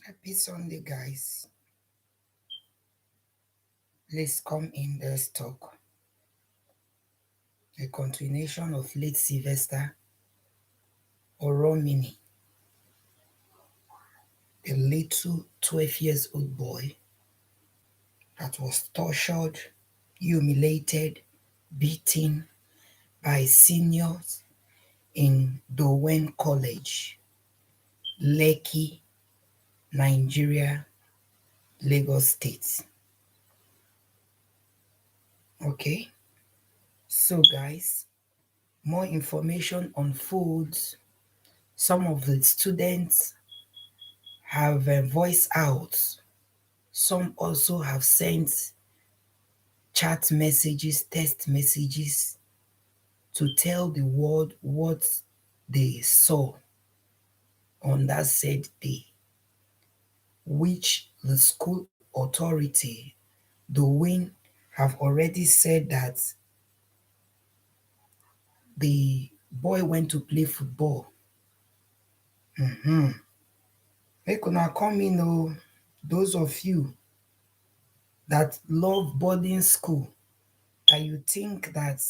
Happy Sunday, guys. Let's come in, let's talk. A continuation of late Sylvester Oromini, a little 12 years old boy that was tortured, humiliated, beaten by seniors in Dowen College, Lekki, Nigeria, Lagos State. Okay, so guys, more information unfolds. Some of the students have voiced out. Some also have sent chat messages, text messages to tell the world what they saw on that said day, which the school authority, the wing, have already said that the boy went to play football. Make una come in, oh, those of you that love boarding school, that you think that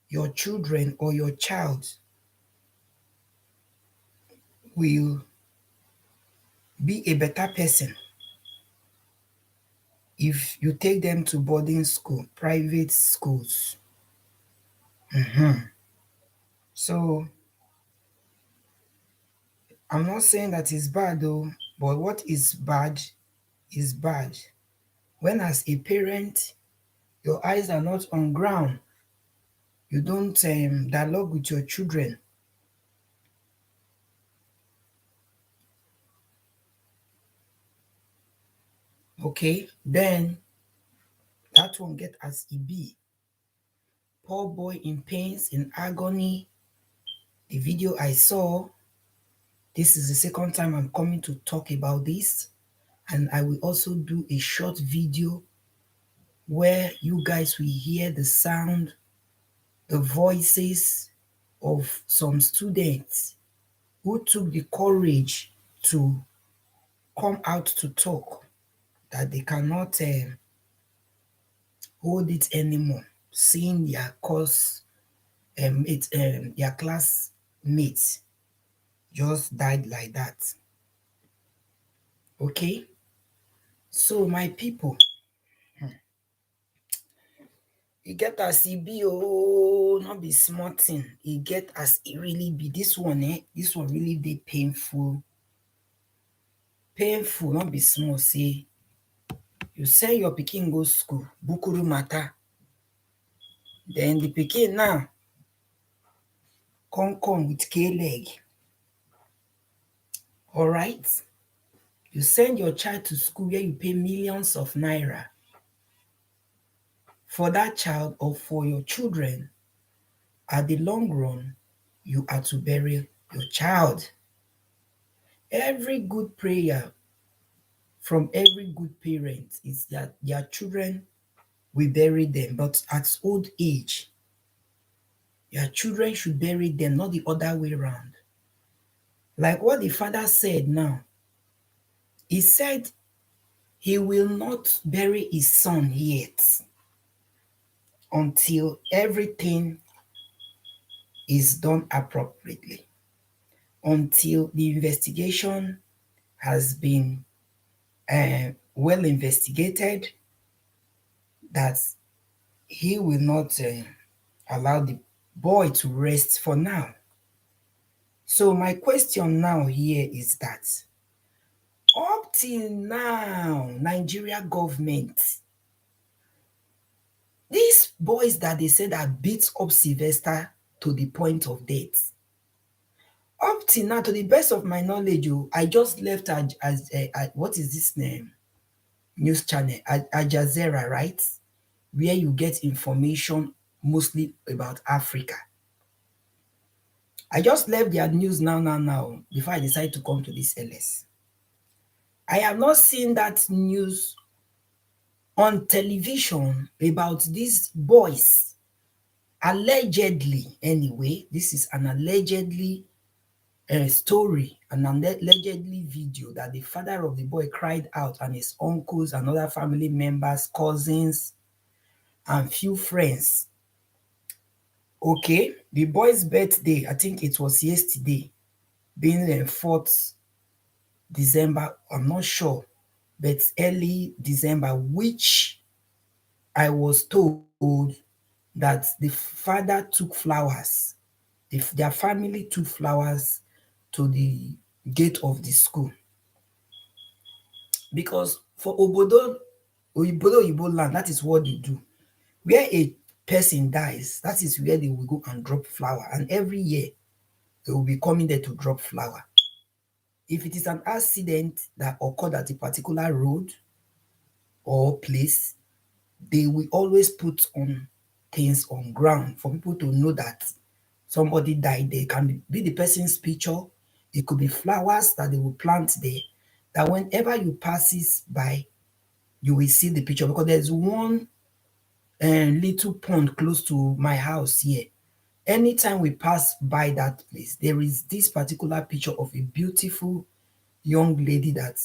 your children or your child will be a better person if you take them to boarding school, private schools. So I'm not saying that it's bad though, but what is bad is bad. When as a parent, your eyes are not on ground, you don't dialogue with your children, okay, then that won't get as e be. Poor boy in pains, in agony. The video I saw, this is the second time I'm coming to talk about this, and I will also do a short video where you guys will hear the sound, the voices of some students who took the courage to come out to talk that they cannot hold it anymore, seeing their their classmates just died like that. Okay, so my people, e get as e be oh, no be small thing. E get as e really be. This one this one really dey painful. Painful, no be small. Say you send your pikin go school, bukuru matter. Then the pikin now come with k-leg. Alright? You send your child to school where you pay millions of naira for that child or for your children. At the long run, you are to bury your child. Every good prayer from every good parent is that their children will bury them, but at old age, your children should bury them, not the other way around. Like what the father said now, he said he will not bury his son yet until everything is done appropriately, until the investigation has been well investigated, that he will not allow the boy to rest for now. So my question now here is that up till now, Nigeria government, these boys that they said that beat up Sylvester to the point of death, up till now, to the best of my knowledge, I just left as what is this name? News channel, Al Jazeera, right? Where you get information mostly about Africa. I just left their news now, before I decided to come to this LS. I have not seen that news on television about these boys. Allegedly, anyway, this is an allegedly story, an allegedly video that the father of the boy cried out and his uncles and other family members, cousins, and few friends. Okay, the boy's birthday, I think it was yesterday, being 4th December, I'm not sure, but early December, which I was told that the father took flowers. Their family took flowers to the gate of the school. Because for Obodo land, that is what they do. Where a person dies, that is where they will go and drop flower. And every year, they will be coming there to drop flower. If it is an accident that occurred at a particular road or place, they will always put on things on ground for people to know that somebody died there. It can be the person's picture. It could be flowers that they will plant there. That whenever you passes by, you will see the picture. Because there's one little pond close to my house here. Anytime we pass by that place, there is this particular picture of a beautiful young lady that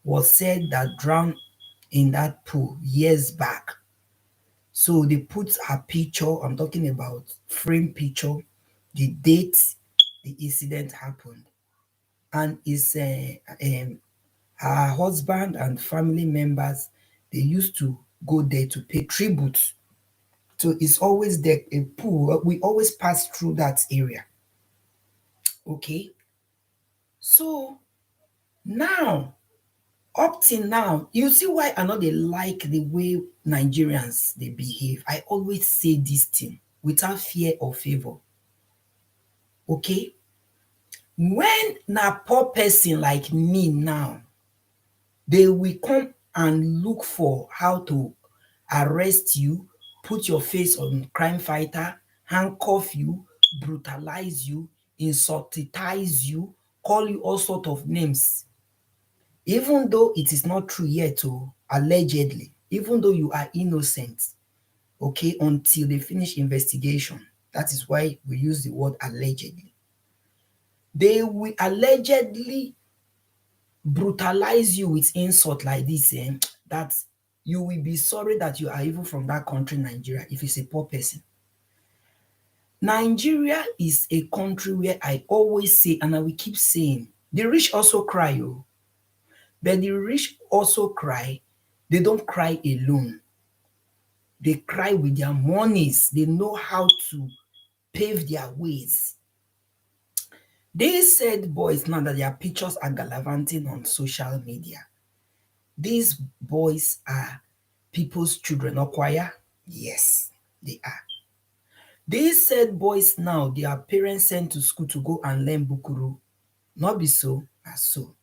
was said that drowned in that pool years back. So they put her picture, I'm talking about frame picture, the date the incident happened. And it's her husband and family members, they used to go there to pay tribute. So it's always there, a pool. We always pass through that area. Okay. So now, up till now, you see why I know they like the way Nigerians they behave. I always say this thing without fear or favor. Okay? When na poor person like me now, they will come and look for how to arrest you, put your face on crime fighter, handcuff you, brutalize you, insultize you, call you all sort of names. Even though it is not true yet, oh, allegedly, even though you are innocent, okay, until they finish investigation. That is why we use the word allegedly. They will allegedly brutalize you with insult like this, that you will be sorry that you are even from that country, Nigeria, if it's a poor person. Nigeria is a country where I always say, and I will keep saying, the rich also cry, oh, but the rich also cry. They don't cry alone. They cry with their monies. They know how to pave their ways. These said boys, now that their pictures are gallivanting on social media, these boys are people's children, or choir? Yes, they are. These said boys now, their parents sent to school to go and learn bukuru. Not be so, not so.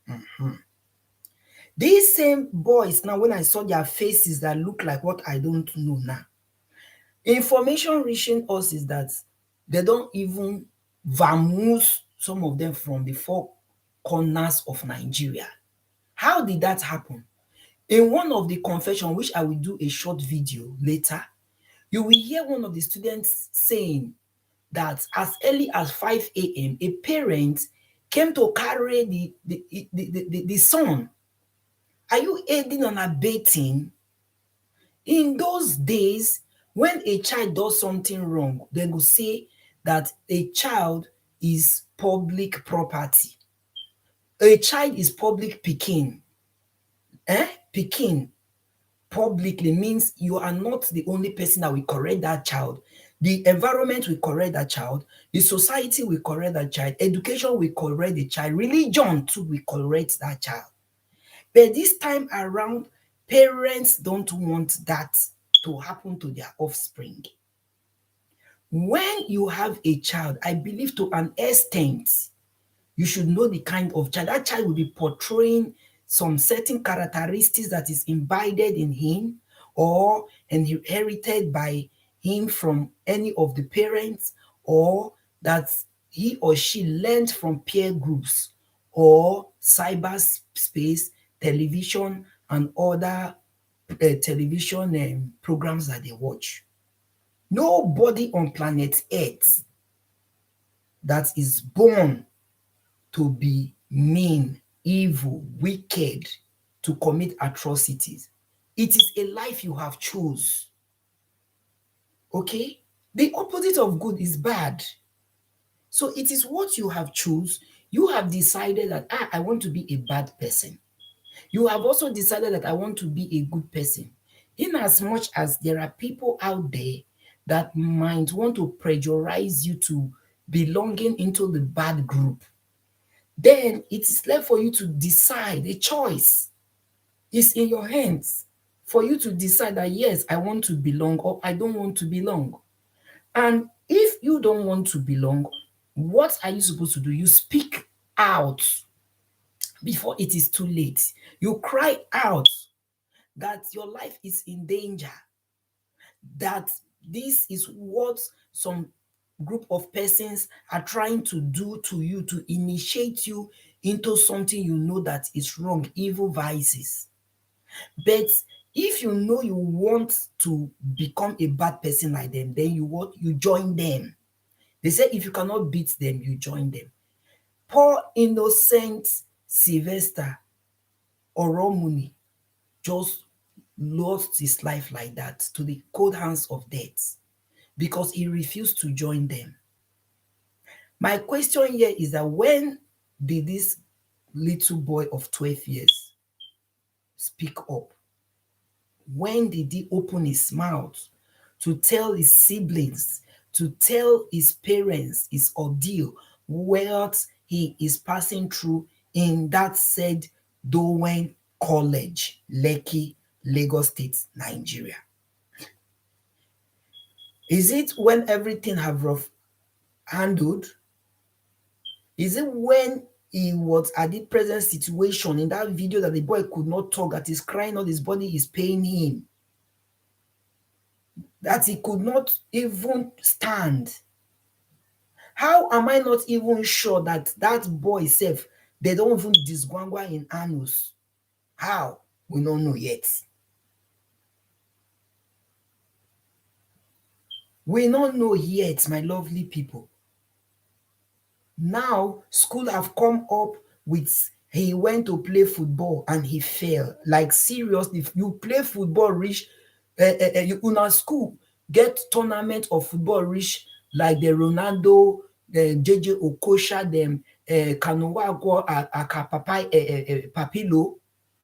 These same boys now, when I saw their faces that look like what I don't know now, information reaching us is that they don't even vamoose some of them from the four corners of Nigeria. How did that happen? In one of the confession, which I will do a short video later, you will hear one of the students saying that as early as 5 a.m., a parent came to carry the son. Are you aiding and abetting? In those days, when a child does something wrong, they will say that a child is public property. A child is public pikin. Pikin publicly means you are not the only person that will correct that child. The environment will correct that child. The society will correct that child. Education will correct the child. Religion too will correct that child. But this time around, parents don't want that to happen to their offspring. When you have a child, I believe to an extent, you should know the kind of child. That child will be portraying some certain characteristics that is imbibed in him or inherited by him from any of the parents, or that he or she learned from peer groups or cyberspace, television, and other television programs that they watch. Nobody on planet Earth that is born to be mean, evil, wicked, to commit atrocities. It is a life you have chose. Okay? The opposite of good is bad. So it is what you have choose. You have decided that I want to be a bad person. You have also decided that I want to be a good person. In as much as there are people out there that might want to pressurize you to belonging into the bad group, then it is left for you to decide. A choice is in your hands for you to decide that yes, I want to belong or I don't want to belong. And if you don't want to belong, what are you supposed to do? You speak out before it is too late. You cry out that your life is in danger, that this is what some group of persons are trying to do to you to initiate you into something you know that is wrong, evil vices. But if you know you want to become a bad person like them, then you join them. They say if you cannot beat them, you join them. Poor innocent Sylvester Oromuni just lost his life like that to the cold hands of death because he refused to join them. My question here is that when did this little boy of 12 years speak up? When did he open his mouth to tell his siblings, to tell his parents his ordeal, what he is passing through in that said Dowen College, Lekki, Lagos State, Nigeria? Is it when everything have rough handled? Is it when he was at the present situation in that video that the boy could not talk, that is crying, all his body is paying him, that he could not even stand? How am I not even sure that that boy self, they don't even disgwangwa in anus? How? We don't know yet. We don't know yet, my lovely people. Now, school have come up with he went to play football and he fell. Like seriously, if you play football, reach you una school get tournament of football reach like the Ronaldo, the JJ Okocha, them Kanuwago, Akapapai, Papilo.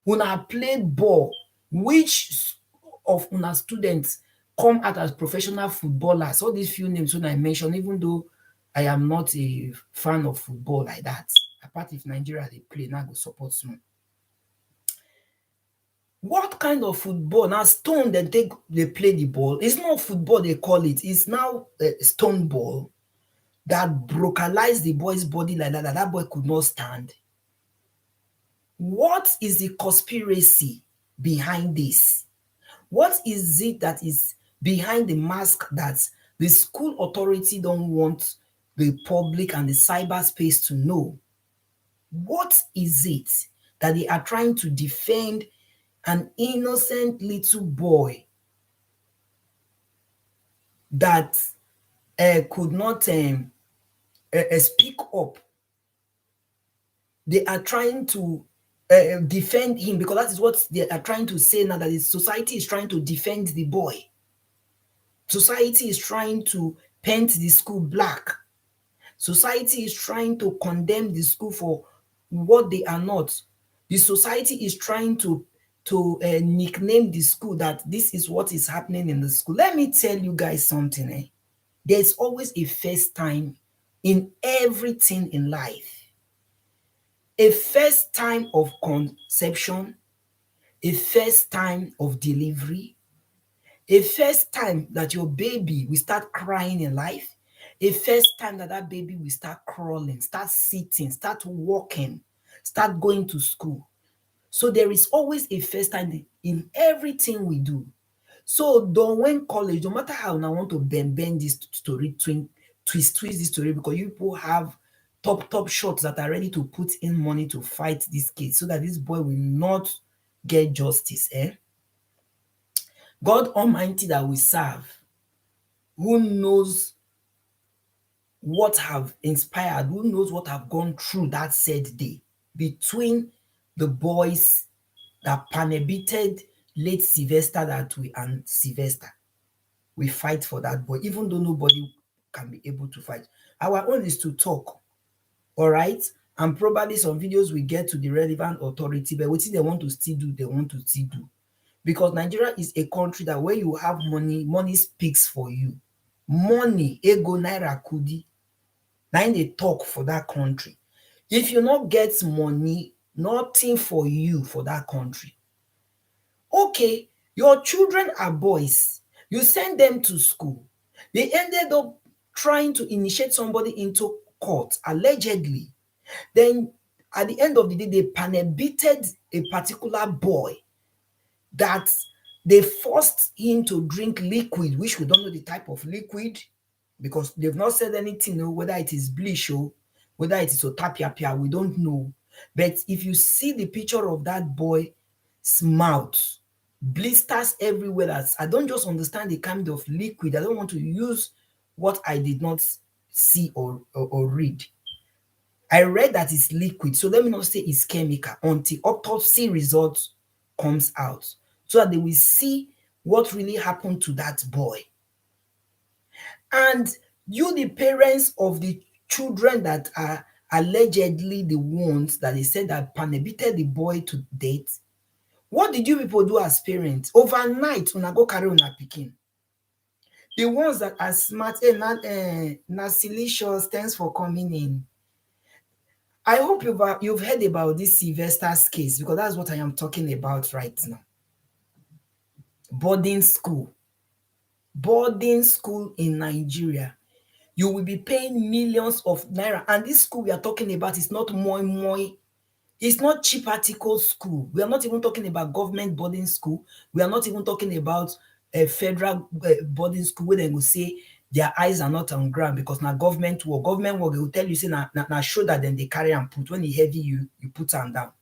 Una play ball. Which of una students come out as professional footballers? All these few names when I mention, even though I am not a fan of football like that. Apart if Nigeria they play, now go support some. What kind of football? Now stone they play the ball. It's not football they call it. It's now a stone ball that brocalized the boy's body like that. That boy could not stand. What is the conspiracy behind this? What is it that is behind the mask that the school authority don't want the public and the cyberspace to know? What is it that they are trying to defend an innocent little boy that could not speak up? They are trying to defend him because that is what they are trying to say now, that the society is trying to defend the boy. Society is trying to paint the school black. Society is trying to condemn the school for what they are not. The society is trying to nickname the school that this is what is happening in the school. Let me tell you guys something. There's always a first time in everything in life. A first time of conception, a first time of delivery, a first time that your baby will start crying in life, a first time that that baby will start crawling, start sitting, start walking, start going to school. So there is always a first time in everything we do. So don't when college, no matter how I want to bend this story, twist this story, because you people have top shots that are ready to put in money to fight this case so that this boy will not get justice. God Almighty that we serve, who knows what have inspired, who knows what have gone through that said day between the boys that panibited late Sylvester that we and Sylvester. We fight for that boy, even though nobody can be able to fight. Our own is to talk, all right? And probably some videos will get to the relevant authority, but what they want to still do, they want to still do. Because Nigeria is a country that where you have money, money speaks for you. Money, ego, naira, kudi. Now they talk for that country. If you not get money, nothing for you for that country. Okay, your children are boys. You send them to school. They ended up trying to initiate somebody into court, allegedly. Then at the end of the day, they panibited a particular boy that they forced him to drink liquid, which we don't know the type of liquid because they've not said anything, whether it is bleach or whether it is otapiapia, we don't know. But if you see the picture of that boy's mouth, blisters everywhere, I don't just understand the kind of liquid. I don't want to use what I did not see or read. I read that it's liquid, so let me not say it's chemical until autopsy results comes out so that they will see what really happened to that boy. And you, the parents of the children that are allegedly the ones that they said that panibited the boy to death, what did you people do as parents? Overnight, una go carry una pikin. The ones that are smart, Nasilicious, thanks for coming in. I hope you've heard about this Sylvester's case because that's what I am talking about right now. Boarding school in Nigeria. You will be paying millions of naira, and this school we are talking about is not moi. It's not cheap article school. We are not even talking about government boarding school. We are not even talking about a federal boarding school where they will say their eyes are not on ground because now government work they will tell you say na shoulder then they carry and put, when it heavy you put them down.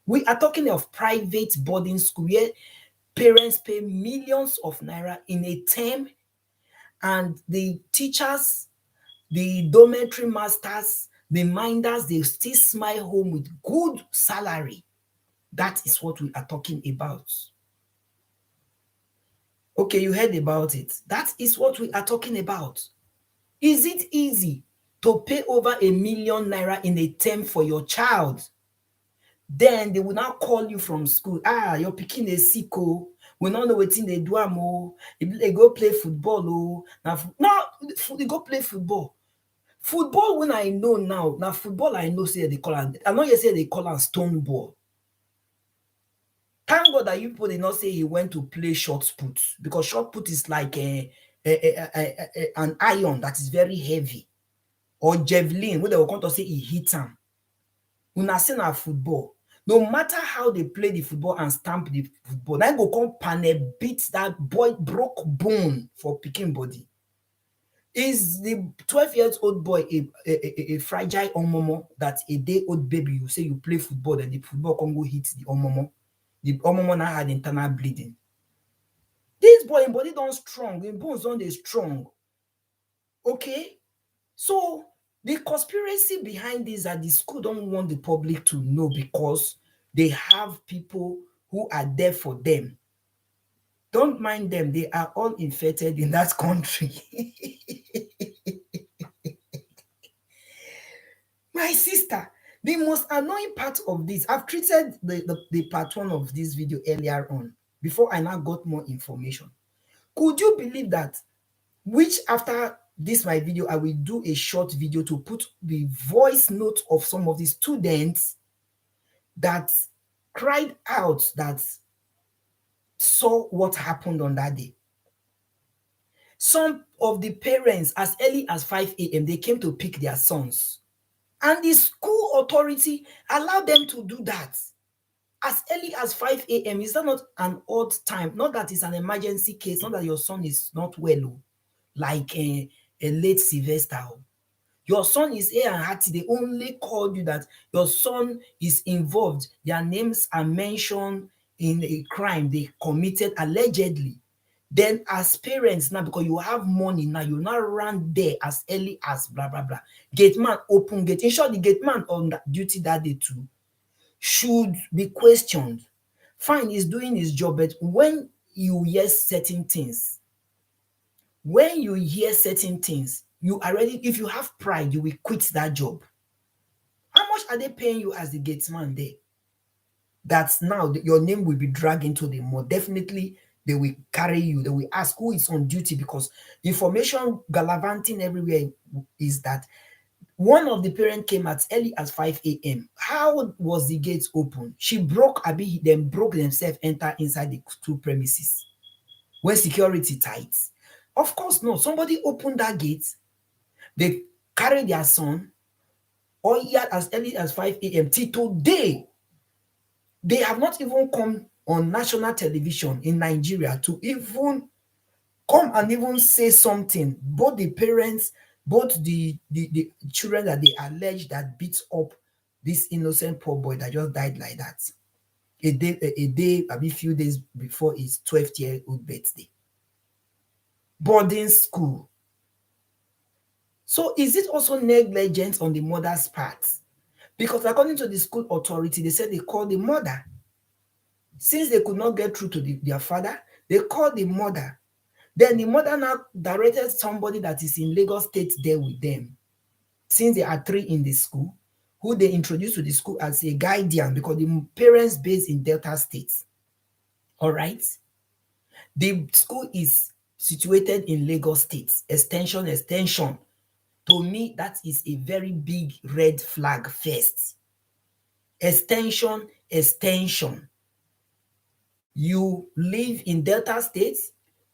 We are talking of private boarding school where parents pay millions of naira in a term, and the teachers, the dormitory masters, the minders, they still smile home with good salary. That is what we are talking about. Okay, you heard about it. That is what we are talking about. Is it easy to pay over 1 million naira in a term for your child? Then they will now call you from school. Your pikin is sick. Oh, we don't know what they do. They go play football. Now they go play football. Football, when I know now football I know say they call it. I know you say they call it stone ball. Thank God that you people did not say he went to play short put, because short put is like an iron that is very heavy, or javelin where they will come to say he hit him. Una say na football. No matter how they play the football and stamp the football, now go come panel beat that boy broke bone for picking body. Is the 12-year-old boy a fragile omomo that a day-old baby, you say you play football, then the football can go hit the omomo? The omomo now had internal bleeding. This boy in body don't strong, in bones don't they strong. Okay? So the conspiracy behind this that the school don't want the public to know because they have people who are there for them. Don't mind them, they are all infected in that country. My sister, the most annoying part of this, I've treated the part one of this video earlier on, before I now got more information. Could you believe that, which after this my video, I will do a short video to put the voice note of some of the students that cried out, that saw what happened on that day. Some of the parents, as early as 5 a.m., they came to pick their sons. And the school authority allowed them to do that. As early as 5 a.m., is that not an odd time? Not that it's an emergency case, not that your son is not well, like a late Sylvester. Your son is here and hearty. They only called you that your son is involved. Their names are mentioned in a crime they committed allegedly. Then as parents now, because you have money now, you now run there as early as blah blah blah. Gate man open gate. In short, the gate man on that duty that day too should be questioned. Fine, he's doing his job, but when you hear certain things, you are ready. If you have pride, you will quit that job. How much are they paying you as the gate man there? That's now your name will be dragged into the mud. Definitely, they will carry you. They will ask who is on duty, because information gallivanting everywhere is that one of the parents came as early as 5 a.m. How was the gates open? She broke, Abi, then broke themselves, enter inside the school premises when security tight. Of course, no. Somebody opened that gate. They carried their son all year as early as 5 a.m. till today. They have not even come on national television in Nigeria to even come and even say something. Both the parents, both the children that they allege that beat up this innocent poor boy that just died like that. A few days before his 12th-year-old birthday. Boarding school. So is it also negligence on the mother's part? Because according to the school authority, they said they called the mother. Since they could not get through to their father, they called the mother. Then the mother now directed somebody that is in Lagos State there with them. Since there are 3 in the school, who they introduced to the school as a guardian, because the parents based in Delta State. All right. The school is situated in Lagos State. Extension. To me, that is a very big red flag first. Extension. You live in Delta State,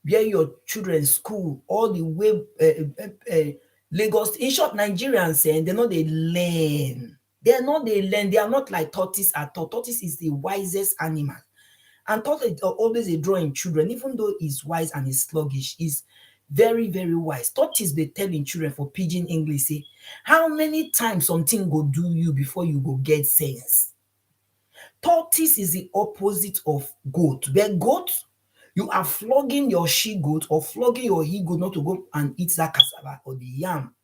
where your children's school all the way Lagos. In short, Nigerians they know they learn. They are not like tortoise at all. Tortoise is the wisest animal. And tortoise are always a drawing children, even though he's wise and he's sluggish, he's very, very wise. Tortoise they telling children for pidgin English, say, how many times something go do you before you go get sense? Tortoise is the opposite of goat. Where goat, you are flogging your she-goat or flogging your he-goat not to go and eat that cassava or the yam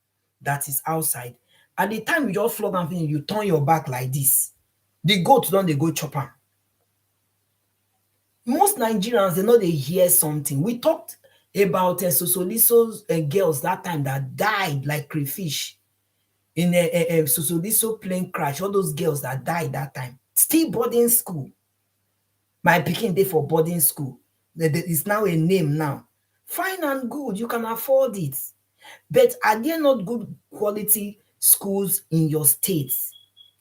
that is outside. At the time you just flog and finish, you turn your back like this. The goat don't they go chop am. Most Nigerians, they know they hear something. We talked about Sosoliso's girls that time that died like crayfish in a Sosoliso plane crash. All those girls that died that time. Still boarding school. My pikin dey for boarding school. It's now a name now. Fine and good, you can afford it. But are there not good quality schools in your state?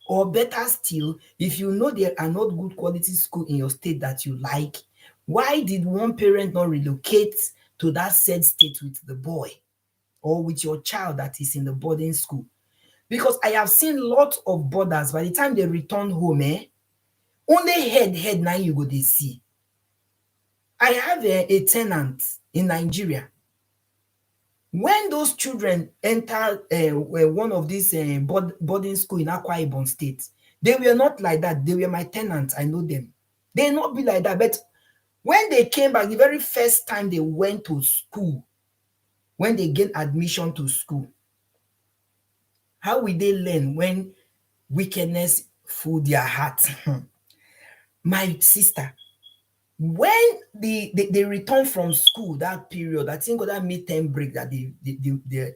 Or better still, if you know there are not good quality school in your state that you like, why did one parent not relocate to that said state with the boy or with your child that is in the boarding school? Because I have seen lots of boarders, by the time they return home, only head now you go dey see. I have a tenant in Nigeria. When those children enter one of these boarding school in Akwa Ibom State, they were not like that. They were my tenants. I know them. They not be like that. But when they came back, the very first time they went to school, when they gained admission to school, how will they learn when wickedness fill their heart? My sister, when they return from school, that period, I think that midterm break that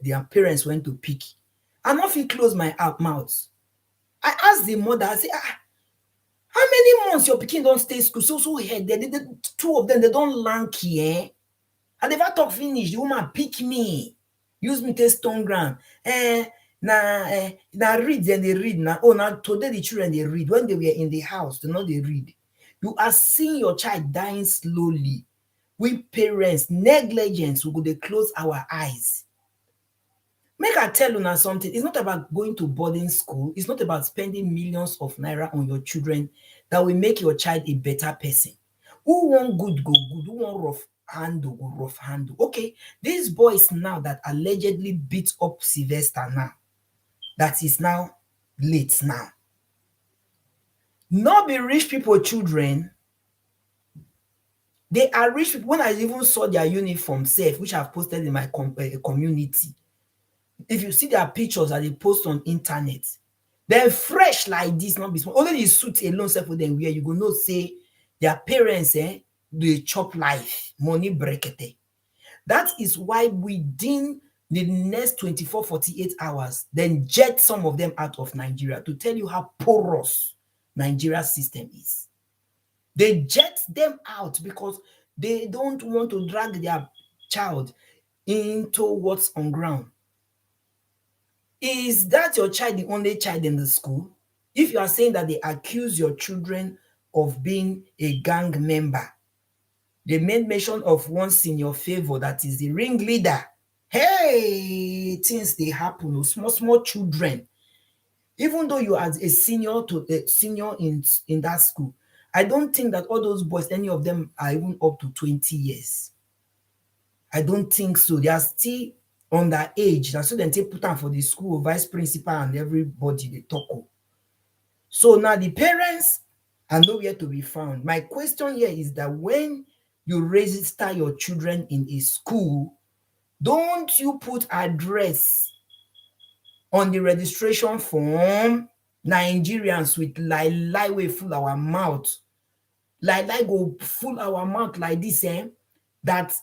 their parents went to pick, I not fit close my mouth. I asked the mother, I say, how many months your pikin don stay school? So head, the 2 of them, they don't lanky, I never talk finish. The woman pick me, use me take stone ground. Na read, then they read. Now, now today the children they read. When they were in the house, they know they read. You are seeing your child dying slowly. We parents, negligence, we go dey close our eyes. Make I tell you something. It's not about going to boarding school. It's not about spending millions of naira on your children that will make your child a better person. Who want good go good? Who want rough handle go rough handle? Okay, these boys now that allegedly beat up Sylvester now, that is now late now. Not be rich people children. They are rich. When I even saw their uniform self, which I've posted in my community, if you see their pictures that they post on internet, they're fresh like this, not be small. Only the suit alone self for them wear, you go know say their parents they chop life, money brekete. That is why within the next 24, 48 hours, then jet some of them out of Nigeria to tell you how porous Nigeria's system is. They jet them out because they don't want to drag their child into what's on ground. Is that your child the only child in the school? If you are saying that they accuse your children of being a gang member, they made mention of one senior favor that is the ringleader. Hey, things they happen. Small, small children. Even though you are a senior to a senior in that school, I don't think that all those boys, any of them are even up to 20 years. I don't think so. They are still underage. That's so then they put them for the school vice principal and everybody they talk. So now the parents are nowhere to be found. My question here is that when you register your children in a school, don't you put address on the registration form? Nigerians with lie way full our mouth. Lie go full our mouth like this, that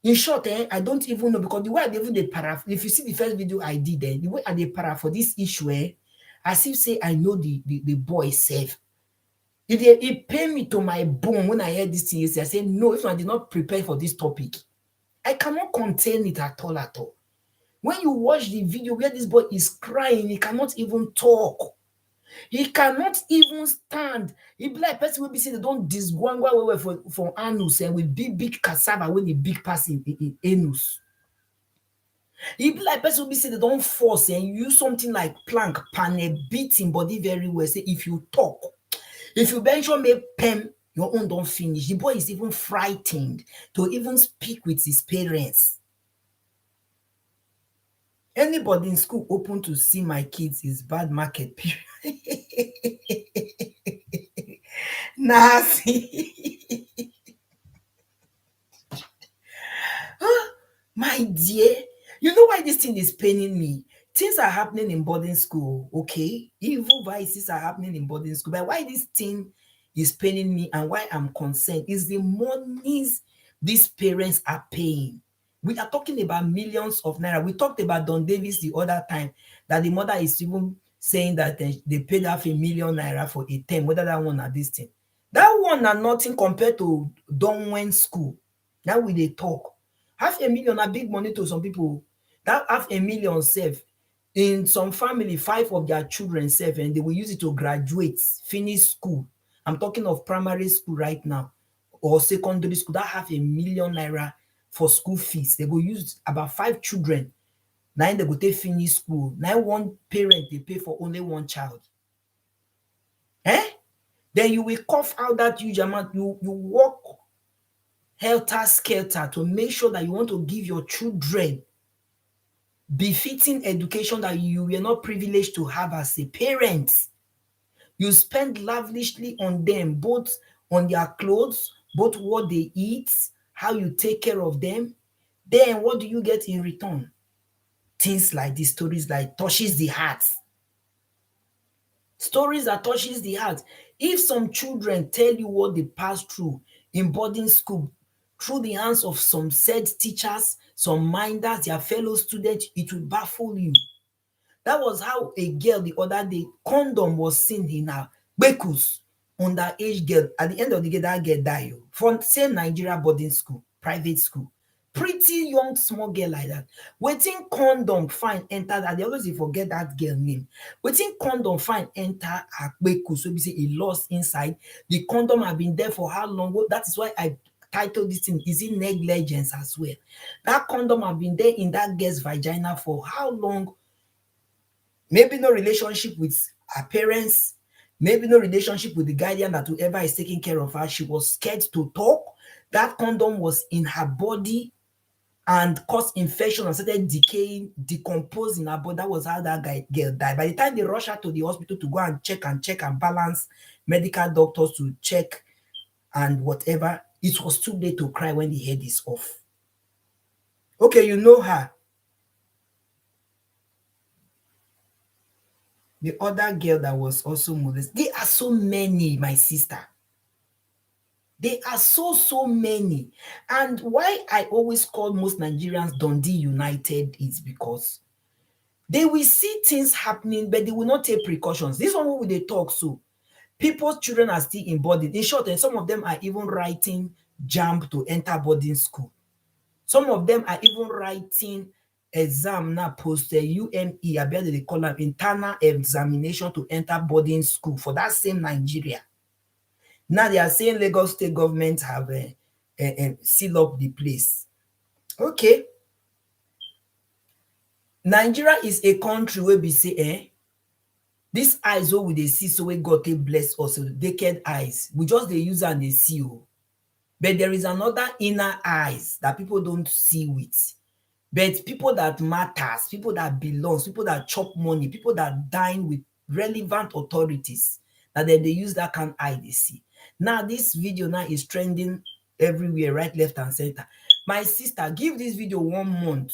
in short, I don't even know, because the way I even dey para, if you see the first video I did, the way I dey para for this issue, as if say I know the boy self. It pain me to my bone when I heard this thing yesterday. I said, no, if I did not prepare for this topic, I cannot contain it at all at all. When you watch the video where this boy is crying, he cannot even talk. He cannot even stand. He be like person will be saying they don't disgwangwa for anus and with big cassava when the big pass in anus. He be like person will be saying they don't force and use something like plank, pane, beat him body very well. Say if you talk, if you mention me pen, your own don't finish. The boy is even frightened to even speak with his parents. Anybody in school open to see my kids is bad market period. Nasty. My dear, you know why this thing is paining me? Things are happening in boarding school, okay? Evil vices are happening in boarding school. But why this thing is paining me and why I'm concerned is the monies these parents are paying. We are talking about millions of naira. We talked about Don Davis the other time, that the mother is even saying that they paid $500,000 for a term, whether that one or this thing. That one are nothing compared to Don Wen school. Now we they talk. $500,000 are big money to some people. That $500,000 save in some family, 5 of their children save, and they will use it to graduate, finish school. I'm talking of primary school right now or secondary school. That $500,000 for school fees. They go use about 5 children. Now they go take finish school. Now one parent they pay for only one child. Then you will cough out that huge amount. You work helter skelter to make sure that you want to give your children befitting education that you were not privileged to have as a parent. You spend lavishly on them, both on their clothes, both what they eat, how you take care of them. Then what do you get in return? Things like these, stories like touches the heart. Stories that touches the heart. If some children tell you what they passed through in boarding school, through the hands of some said teachers, some minders, their fellow students, it will baffle you. That was how a girl the other day, condom was seen in her bekus, underage girl. At the end of the day, that girl died. From same Nigeria boarding school, private school. Pretty young, small girl like that. Waiting condom fine enter that. They always forget that girl name. Waiting condom fine enter her bekus. So we say he lost inside. The condom have been there for how long? That is why I titled this thing, is it negligence as well? That condom have been there in that girl's vagina for how long? Maybe no relationship with her parents, maybe no relationship with the guardian that whoever is taking care of her. She was scared to talk. That condom was in her body and caused infection and started decaying, decomposing her body. That was how that girl died. By the time they rush her to the hospital to go and check and balance, medical doctors to check and whatever, It was too late to cry when the head is off. Okay, you know her. The other girl that was also molested. There are so many, my sister. There are so many. And why I always call most Nigerians Dundee United is because they will see things happening, but they will not take precautions. This one will they talk so. People's children are still in boarding. In short, and some of them are even writing JAMB to enter boarding school. Some of them are even writing exam now post UME, I bet they call them internal examination to enter boarding school for that same Nigeria. Now they are saying Lagos state government have sealed up the place. Okay. Nigeria is a country where we say, this eyes wey we dey see so wey God take bless us, naked eyes. We just dey use and they see. But there is another inner eyes that people don't see with. But people that matters, people that belongs, people that chop money, people that dine with relevant authorities, that then they use that kind of eye they see. Now this video now is trending everywhere, right, left, and center. My sister, give this video 1 month.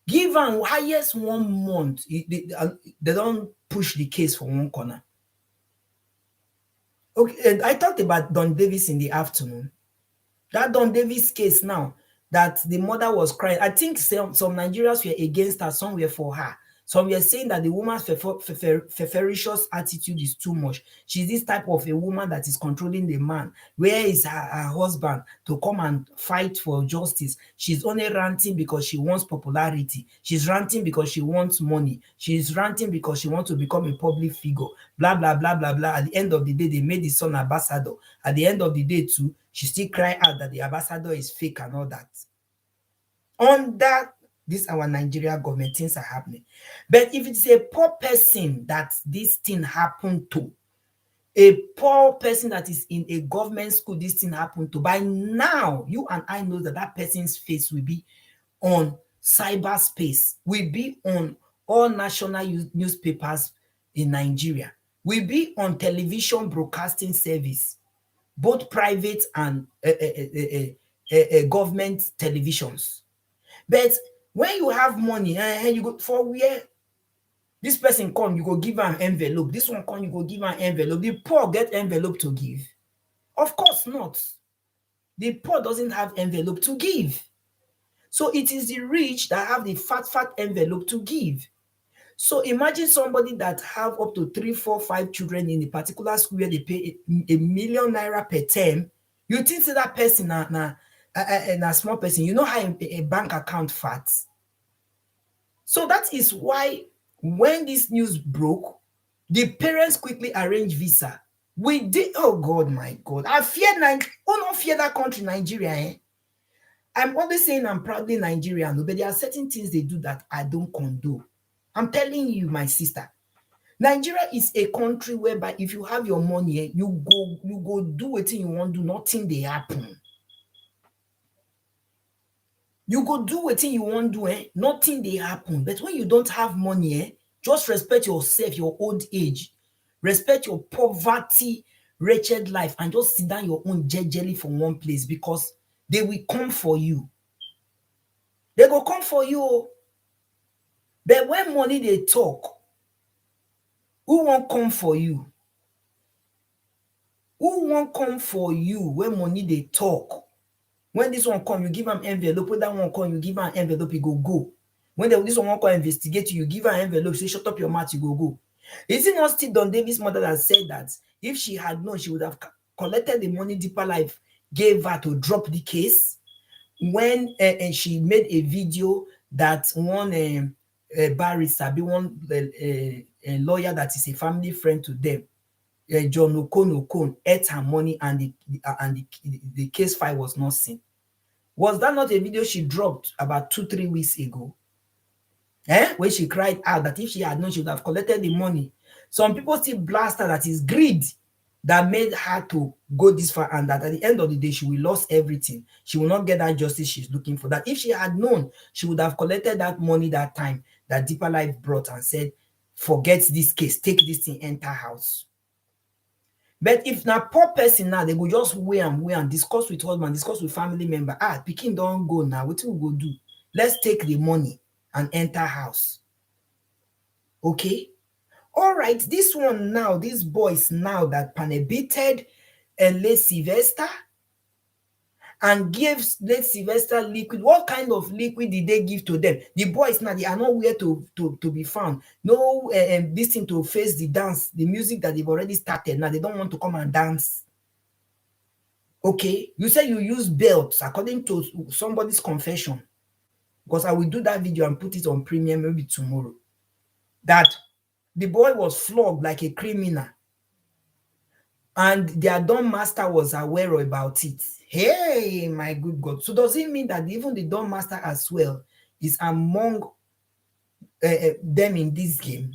Give am highest 1 month. They don't push the case for one corner. Okay, and I talked about Don Davis in the afternoon. That Don Davis case now, that the mother was crying. I think some Nigerians were against her, some were for her. Some were saying that the woman's ferocious attitude is too much. She's this type of a woman that is controlling the man. Where is her husband to come and fight for justice? She's only ranting because she wants popularity. She's ranting because she wants money. She's ranting because she wants to become a public figure. Blah, blah, blah, blah, blah. At the end of the day, they made the son ambassador. At the end of the day, too, she still cry out that the ambassador is fake and all that. Under this our Nigeria government, things are happening. But if it's a poor person that this thing happened to, a poor person that is in a government school, this thing happened to, by now, you and I know that that person's face will be on cyberspace, will be on all national newspapers in Nigeria, will be on television broadcasting service, both private and government televisions. But when you have money, you go for where this person come, you go give an envelope. This one come, you go give an envelope. The poor get envelope to give? Of course not. The poor doesn't have envelope to give. So it is the rich that have the fat envelope to give. So imagine somebody that have up to 3, 4, 5 children in a particular school where they pay ₦1 million per term. You think that person a small person, you know how a bank account fat. So that is why when this news broke, the parents quickly arranged visa. We did, oh God, my God. I fear not fear that country, Nigeria. I'm always saying I'm proudly Nigerian, but there are certain things they do that I don't condone. I'm telling you, my sister, Nigeria is a country whereby if you have your money, you go do what you want to do, nothing they happen. You go do what you want to do, nothing they happen. But when you don't have money, just respect yourself, your old age, respect your poverty, wretched life, and just sit down your own jejely from one place, because they will come for you. They go come for you. But when money they talk, who won't come for you? Who won't come for you when money they talk? When this one come, you give them envelope. When that one come, you give them envelope, you go. When this one come investigate you, give her envelope, say shut up your mouth, you go. Is it not still Don Davis' mother that said that if she had known, she would have collected the money Deeper Life gave her to drop the case? When and she made a video that one barrister, be one lawyer that is a family friend to them, John Okon ate her money, and the case file was not seen. Was that not a video she dropped about 2-3 weeks ago? When she cried out that if she had known, she would have collected the money. Some people still blast her that is greed that made her to go this far, and that at the end of the day, she will lose everything. She will not get that justice she's looking for. That if she had known, she would have collected that money that time that Deeper Life brought and said, forget this case, take this thing, enter house. But if na poor person now, they go just weigh and discuss with husband, discuss with family member. Ah, pikin don go now, wetin we go do? Let's take the money and enter house. Okay? All right, this one now, these boys now that beated late Sylvester and gave late Sylvester liquid. What kind of liquid did they give to them? The boys now, they are nowhere to be found. No this thing to face the dance, the music that they've already started. Now they don't want to come and dance. Okay, you say you use belts according to somebody's confession, because I will do that video and put it on premium maybe tomorrow, that the boy was flogged like a criminal and their dorm master was aware about it. Hey, my good God. So does it mean that even the dorm master as well is among them in this game?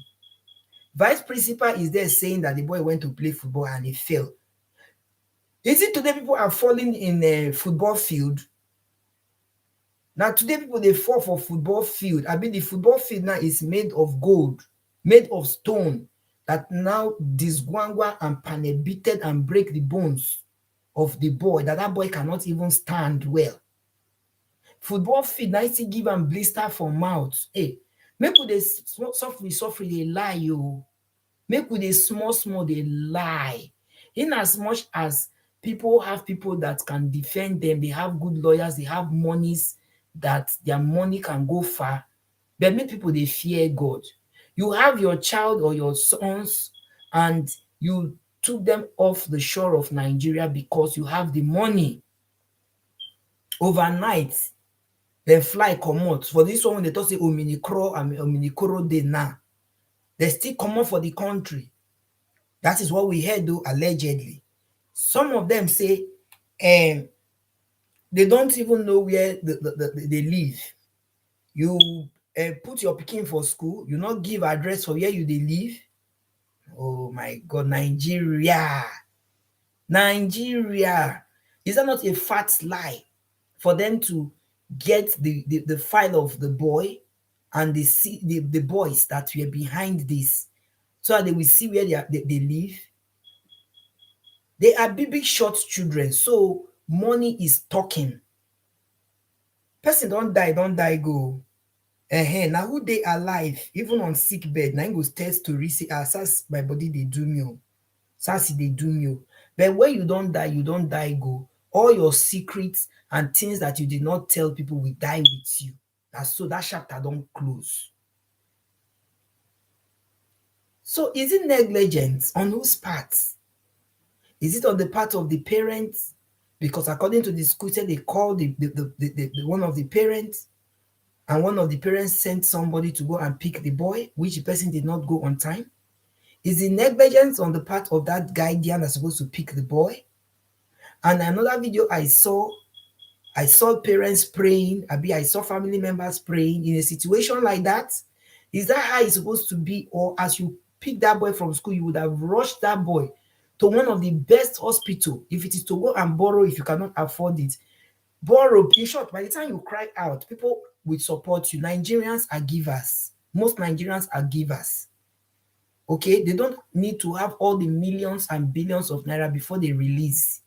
Vice principal is there saying that the boy went to play football and he fell. Is it today people are falling in a football field? Now today people, they fall for football field. I mean, the football field now is made of gold, made of stone, that now disguangua and panebited and break the bones of the boy, that boy cannot even stand well. Football field now still give am blister for mouth. Hey, make we dey suffer dey lie o. Make we dey small dey lie. In as much as people have people that can defend them, they have good lawyers, they have monies that their money can go far, but make people dey fear God. You have your child or your sons and you took them off the shore of Nigeria because you have the money. Overnight, dem fly comot. For this one, they talk say Ominikoro dey now. They still comot for the country. That is what we heard though, allegedly. Some of them say they don't even know where they live. You put your pikin for school, you not give address for where you dey live. Oh my God, Nigeria. Is that not a fat lie for them to get the file of the boy and the boys that were behind this, so that they will see where they live? They are big short children, so money is talking. Person don't die go. Now who they alive, even on sick bed, now go test to receive SARS, my body they do me. SARS they do me. But when you don't die go. All your secrets and things that you did not tell people will die with you. So that chapter don't close. So is it negligence on whose part? Is it on the part of the parents? Because according to the school, they called the one of the parents, and one of the parents sent somebody to go and pick the boy, which the person did not go on time. Is it negligence on the part of that guardian that's supposed to pick the boy? And another video I saw parents praying, I saw family members praying in a situation like that. Is that how it's supposed to be? Or as you pick that boy from school, you would have rushed that boy to one of the best hospital, if it is to go and borrow, if you cannot afford it. Borrow, in short, by the time you cry out, people will support you. Nigerians are givers. Most Nigerians are givers. Okay, they don't need to have all the millions and billions of naira before they release.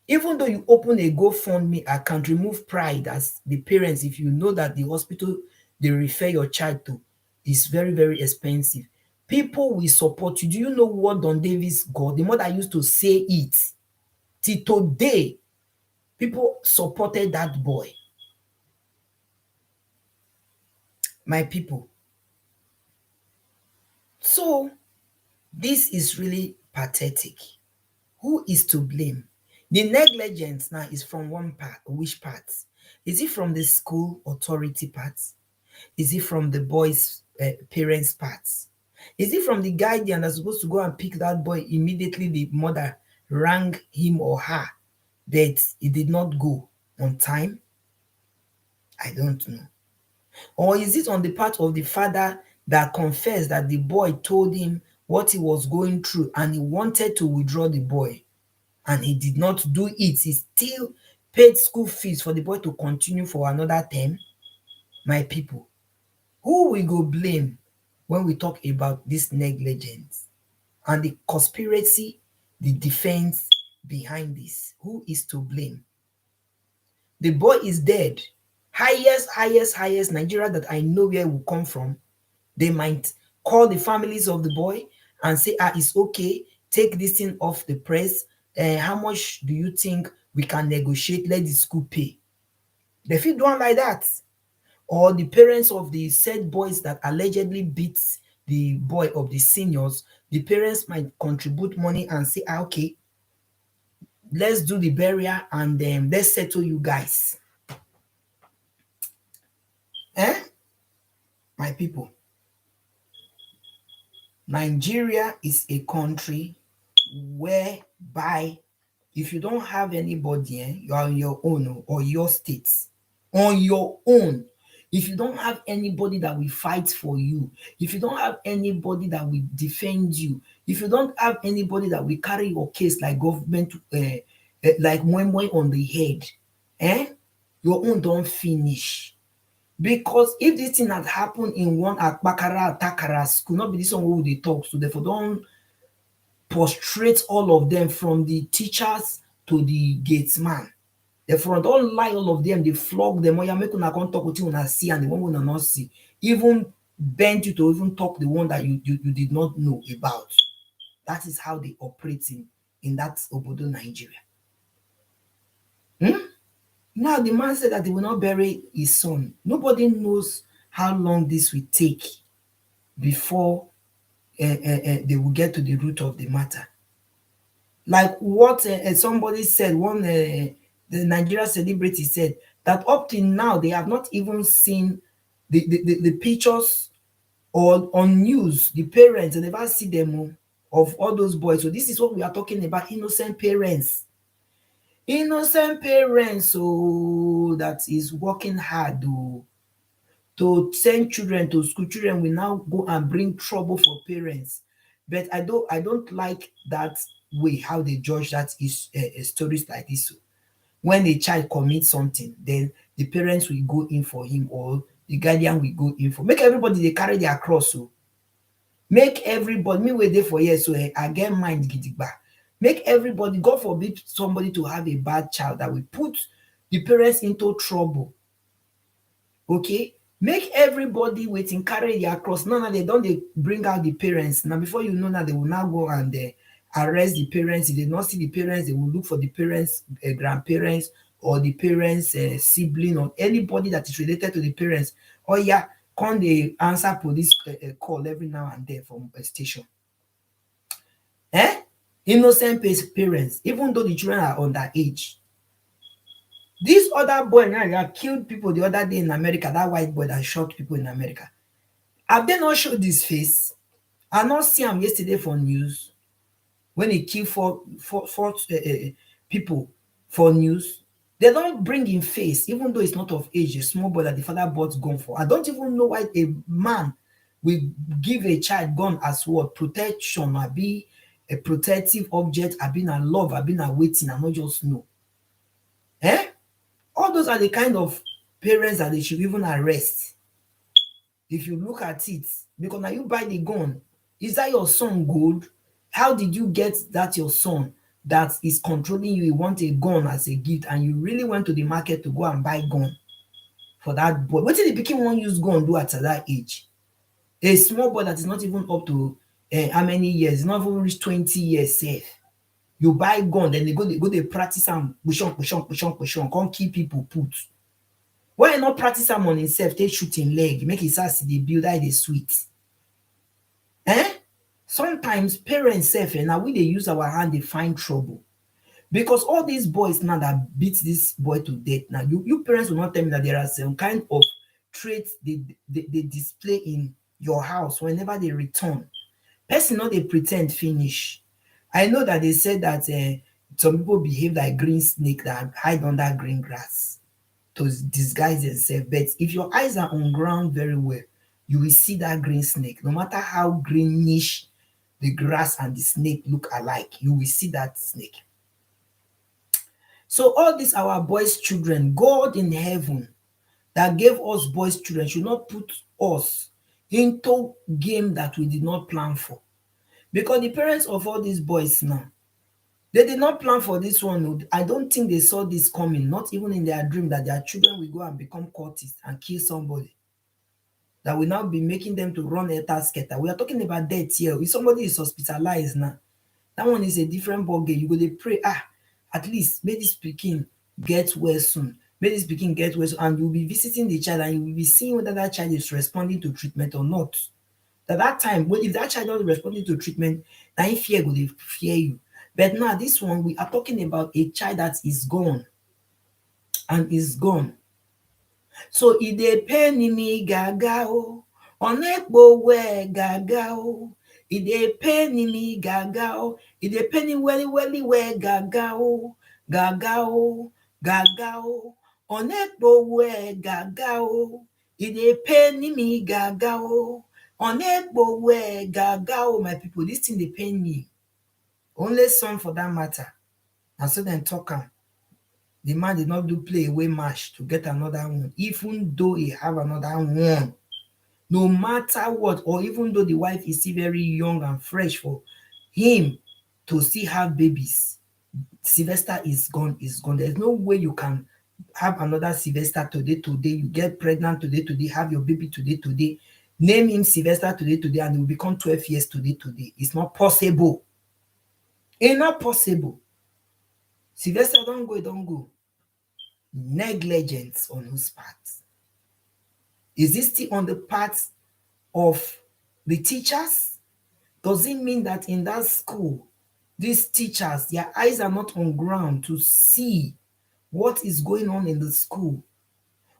Even though you open a GoFundMe account, remove pride as the parents. If you know that the hospital they refer your child to is very, very expensive, people will support you. Do you know what Don Davis got? The mother used to say it. Till today, people supported that boy. My people. So, this is really pathetic. Who is to blame? The negligence now is from one part. Which part? Is it from the school authority part? Is it from the boy's parents' parts? Is it from the guardian that's supposed to go and pick that boy immediately the mother rang him or her, but he did not go on time? I don't know. Or is it on the part of the father that confessed that the boy told him what he was going through and he wanted to withdraw the boy and he did not do it? He still paid school fees for the boy to continue for another term? My people, who we go blame when we talk about this negligence? and the conspiracy, the defense behind this. Who is to blame? The boy is dead. Highest Nigeria that I know where it will come from. They might call the families of the boy and say, it's okay, take this thing off the press. How much do you think we can negotiate? Let the school pay. They feel done like that. Or the parents of the said boys that allegedly beat the boy of the seniors, the parents might contribute money and say, okay, let's do the burial and let's settle you guys. Eh? My people, Nigeria is a country whereby if you don't have anybody, you are on your own, or your state, on your own. If you don't have anybody that will fight for you, if you don't have anybody that will defend you, if you don't have anybody that will carry your case like government, like moi on the head, your own don't finish. Because if this thing had happened in one Akbakara Atakara school, not be this one who they talk, so therefore don't prostrate all of them from the teachers to the gatesman. Therefore, don't lie all of them, they flog them, or you make una come talk with you una see and the one una not see. Even bend you to even talk the one that you did not know about. That is how they operate in that Obodo Nigeria. Now the man said that he will not bury his son. Nobody knows how long this will take before they will get to the root of the matter. Like what somebody said, the Nigeria celebrity said, that up till now they have not even seen the pictures or on news, the parents, they never see them of all those boys. So this is what we are talking about, innocent parents. Innocent parents, that is working hard to send children to school. Children will now go and bring trouble for parents. But I don't like that way how they judge that is stories like this. When a child commits something, then the parents will go in for him, or the guardian will go in for. Make everybody they carry their cross. So make everybody, me wait there for years, so I get mind gidigba. Make everybody, God forbid somebody to have a bad child that will put the parents into trouble. Okay, make everybody waiting carry their cross. Now they don't they bring out the parents. Now before you know that they will now go and arrest the parents. If they not see the parents, they will look for the parents, grandparents, or the parents sibling, or anybody that is related to the parents. Oh yeah, come they answer police call every now and then from a station. Innocent parents, even though the children are underage. This other boy now that killed people the other day in America, that white boy that shot people in America. Have they not showed his face? I not see him yesterday for news when he killed four people for news. They don't bring him face, even though it's not of age, a small boy that the father bought gun for. I don't even know why a man will give a child gun as what? Protection, or be a protective object, I been a love, I been a waiting, I not just know. All those are the kind of parents that they should even arrest. If you look at it, because now you buy the gun, is that your son good? How did you get that your son that is controlling you, you want a gun as a gift, and you really went to the market to go and buy gun for that boy? What did the pikin wan use gun do at that age? A small boy that is not even up to how many years, not even reach 20 years safe. You buy gun, then they go practice am pushon, come kill people put. Why not practice am on himself, take shoot him leg, make his ass dey build that dey sweet. Sometimes parents sef na we dey use our hand dey find trouble. Because all these boys now that beat this boy to death, now you parents will not tell me that there are some kind of traits they display in your house whenever they return. Person no dey pretend finish. I know that they said that some people behave like green snake that hide under green grass to disguise themselves. But if your eyes are on ground very well, you will see that green snake. No matter how greenish the grass and the snake look alike, you will see that snake. So all these our boys' children, God in heaven that gave us boys' children should not put us into game that we did not plan for. Because the parents of all these boys now, they did not plan for this one. Oh. I don't think they saw this coming, not even in their dream that their children will go and become cultists and kill somebody. That will now be making them to run a scatter. We are talking about death here. If somebody is hospitalized now, that one is a different ballgame. You go dey pray, at least may this pikin get well soon. May this pikin get well soon. And you'll be visiting the child and you will be seeing whether that child is responding to treatment or not. At that time, well, if that child not responding to treatment, na im fear go dey fear you. But now this one, we are talking about a child that is gone and is gone. So e dey pain me gaga o, onekpowe gaga o. E dey pain me gaga o, e dey pain me welly well gaga o, gaga o, gaga o. Onekpowe gaga o, e dey pain me gaga o, onekpowe gaga o. My people, this thing dey pain me. Only son for that matter. Na so dem talk am. The man did not do play away match to get another one, even though he have another one. No matter what, or even though the wife is still very young and fresh for him to still have babies, Sylvester is gone, is gone. There's no way you can have another Sylvester today, you get pregnant today, have your baby today, name him Sylvester today, and he will become 12 years today. It's not possible. It's not possible. Sylvester don't go. Negligence on whose part? Is this still on the part of the teachers? Does it mean that in that school, these teachers, their eyes are not on ground to see what is going on in the school?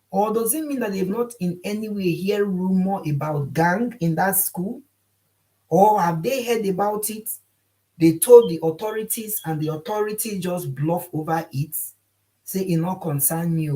Or does it mean that they've not in any way heard rumor about gang in that school? Or have they heard about it? They told the authorities and the authorities just bluff over it. Say, it not concern me.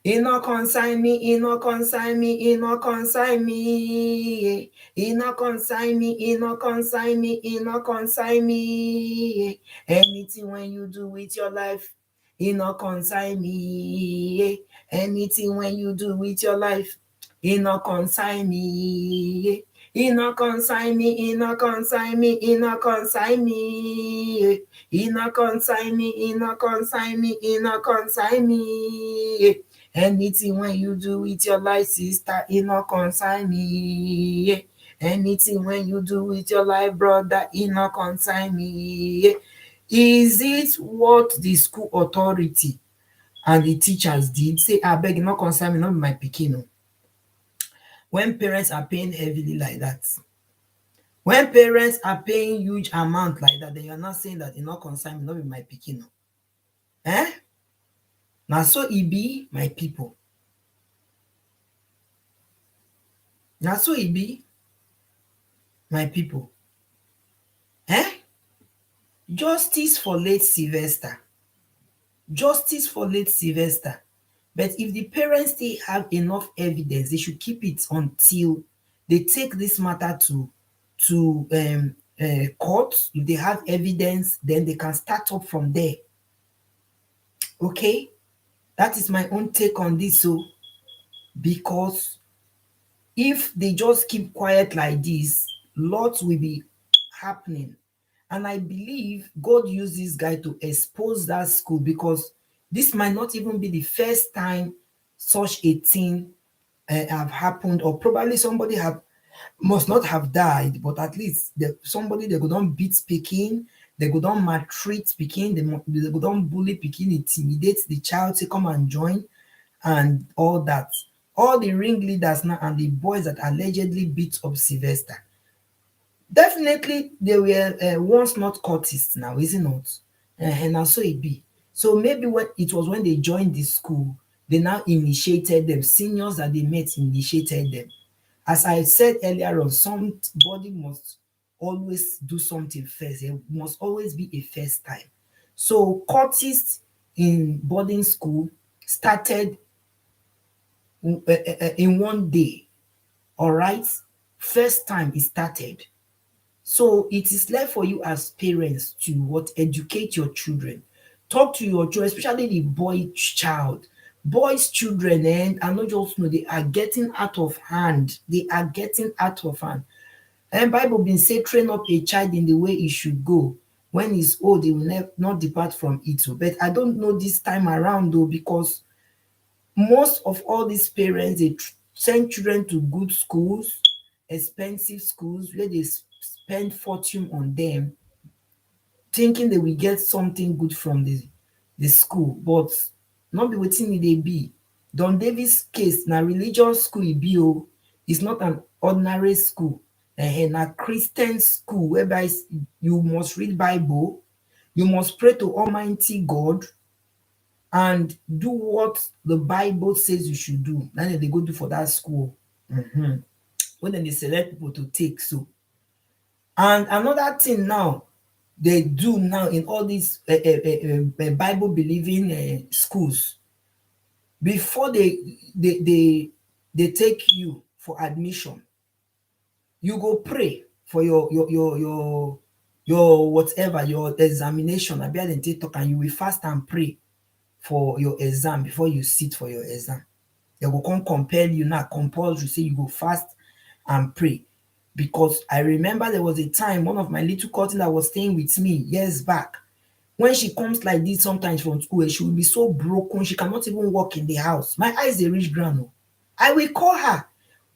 It not concern me, it not concern me, it not concern me. It not concern me, it not concern me, it not concern me. Anything when you do with your life, it not concern me. Anything when you do with your life, it not concern me. It not concern me, it not concern me, it not concern me. It not concern me, it not concern me, it not concern me. Anything when you do with your life, sister, it not concern me. Anything when you do with your life, brother, it not concern me. Is it what the school authority and the teachers did? Say, I beg, it not concern me, not my pikin. When parents are paying heavily like that, when parents are paying huge amount like that, then you're not saying that it not concern me, not with my pikin. Now so it be, my people. Now so it be, my people. Justice for late Sylvester. Justice for late Sylvester. But if the parents still have enough evidence, they should keep it until they take this matter to court. If they have evidence, then they can start up from there. Okay? That is my own take on this. So, because if they just keep quiet like this, lots will be happening. And I believe God used this guy to expose that school, because this might not even be the first time such a thing have happened, or probably somebody must not have died, but at least somebody, they go down beat Peking, they go down maltreat Peking, they go down bully Peking, intimidate the child to come and join, and all that. All the ringleaders now and the boys that allegedly beat up Sylvester, definitely they were once not cultists now, is it not? And so it be. So maybe when they joined the school, they now initiated them. Seniors that they met initiated them. As I said earlier on, somebody must always do something first. There must always be a first time. So cultists in boarding school started in one day. All right? First time it started. So it is left for you as parents to educate your children. Talk to your children, especially the boy child. Boys' children, and I not just know, they are getting out of hand. They are getting out of hand. And Bible been say, train up a child in the way he should go. When he's old, he will not depart from it. But I don't know this time around though, because most of all these parents, they send children to good schools, expensive schools, where they spend fortune on them, thinking they will get something good from the school, but not be wetin e dey be. Don Davis case na religious school e be o. It's not an ordinary school. Na Christian school whereby you must read Bible, you must pray to Almighty God and do what the Bible says you should do. Na dem dey go do for that school. When dem dey select people to take so. And another thing now they do now in all these Bible believing schools, before they take you for admission, you go pray for your whatever, your examination. I be they talk, and you will fast and pray for your exam before you sit for your exam. They will come compel you now, compulsory say you go fast and pray. Because I remember there was a time one of my little cousin that was staying with me years back. When she comes like this sometimes from school, she will be so broken, she cannot even walk in the house. My eyes they reach ground. Oh. I will call her.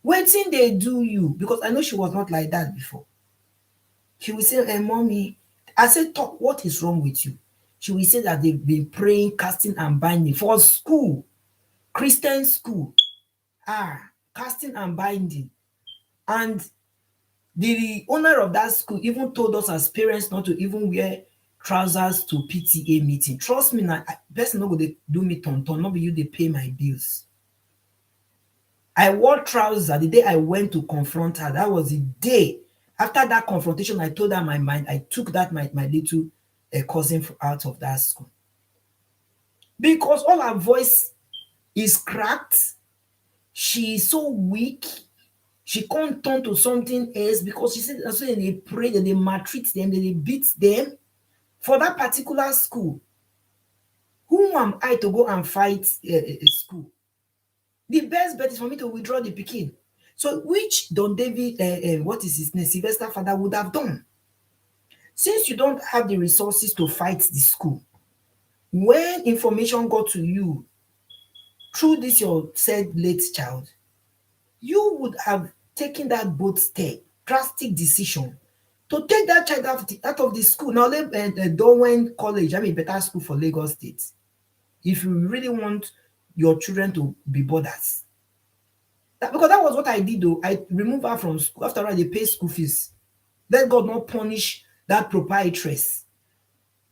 Wetin they do you? Because I know she was not like that before. She will say, hey, mommy. I said, talk, what is wrong with you? She will say that they've been praying, casting and binding for school, Christian school. Casting and binding. And the owner of that school even told us as parents not to even wear trousers to PTA meeting. Trust me, na person no go dey do me ton, not be you they pay my bills. I wore trousers the day I went to confront her. That was the day. After that confrontation, I told her my mind. I took that my little cousin out of that school. Because all her voice is cracked. She is so weak. She can't turn to something else because she said that's when they pray, that they maltreat them, that they beat them for that particular school. Who am I to go and fight a school? The best bet is for me to withdraw the pikin. So which Don David, what is his name, Sylvester father would have done. Since you don't have the resources to fight the school, when information got to you through this your said late child, you would have taken that bold step, drastic decision to take that child out of the school. Now, Darwin College, I mean, better school for Lagos State. If you really want your children to be boarders. Because that was what I did, though. I removed her from school. After all, they pay school fees. Let God not punish that proprietress.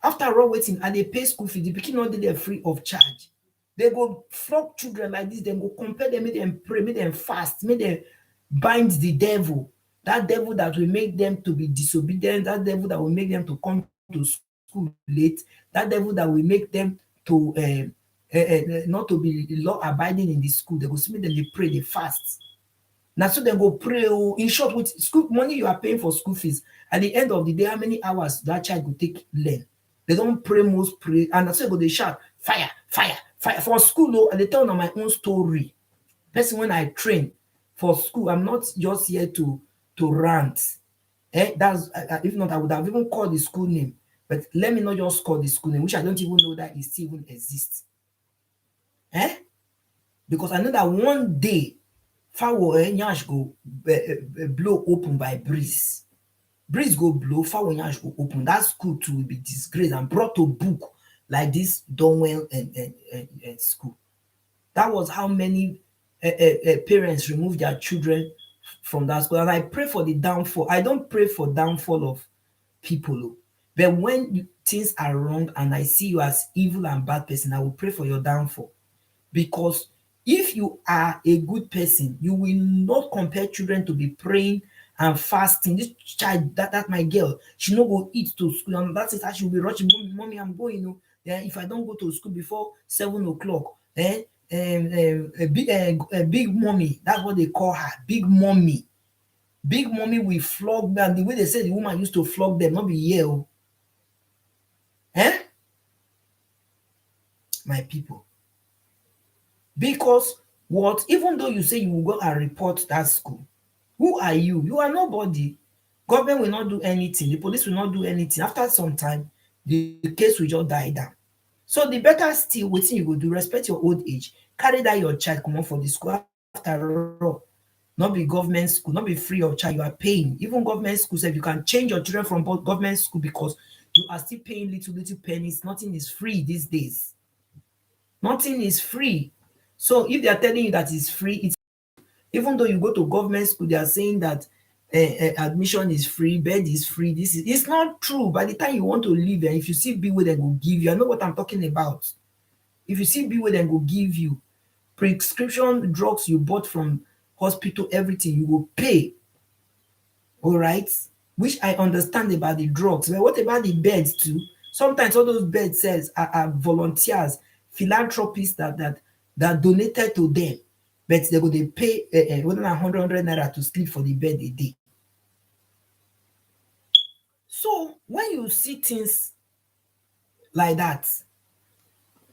After all, waiting, and they pay school fees, the pikin not dey there free of charge. They go flog children like this, then go compel them, make them pray, make them fast, make them bind the devil. That devil that will make them to be disobedient, that devil that will make them to come to school late, that devil that will make them to not to be law abiding in the school. They go see them, they pray, they fast. Now so they go pray. In short, with school money you are paying for school fees, at the end of the day, how many hours that child will take learn? They don't pray, most pray, and that's why go they shout fire, fire, fire for school. Though, and they tell them my own story. Person when I train for school, I'm not just here to rant. That's if not, I would have even called the school name. But let me not just call the school name, which I don't even know that it still even exists. Because I know that one day, fowl nyash go blow open by breeze. Breeze go blow, fowl nyash go open. That school too will be disgraced and brought to book like this Donwell and school. That was how many parents removed their children from that school. And I pray for the downfall. I don't pray for downfall of people. But when things are wrong and I see you as evil and bad person, I will pray for your downfall. Because if you are a good person, you will not compel children to be praying and fasting. This child, that my girl, she no go eat to school, and that's it. She will be rushing, mommy, I'm going. If I don't go to school before 7 o'clock, big mommy, that's what they call her, big mommy. Big mommy will flog them. The way they say the woman used to flog them, not be here. My people. Because what, even though you say you will go and report that school, who are you? You are nobody. Government will not do anything, the police will not do anything. After some time, the case will just die down. So the better still, wetin you go do, respect your old age, carry dat your child comot for the school. After all, no be government school, no be free of charge, you are paying. Even government school sef, you can change your children from government school because you are still paying little pennies. Nothing is free these days. Nothing is free. So if they are telling you that it's free, it's even though you go to government school, they are saying that admission is free, bed is free. This is it's not true. By the time you want to leave, and if you see bill wey dem go give you, I know what I'm talking about. If you see bill wey dem go give you, prescription drugs you bought from hospital, everything you go pay. All right, which I understand about the drugs. But what about the beds too? Sometimes all those bed sales are volunteers, philanthropists that donated to them, but they go dey pay more than 100 naira to sleep for the bed a day. So when you see things like that,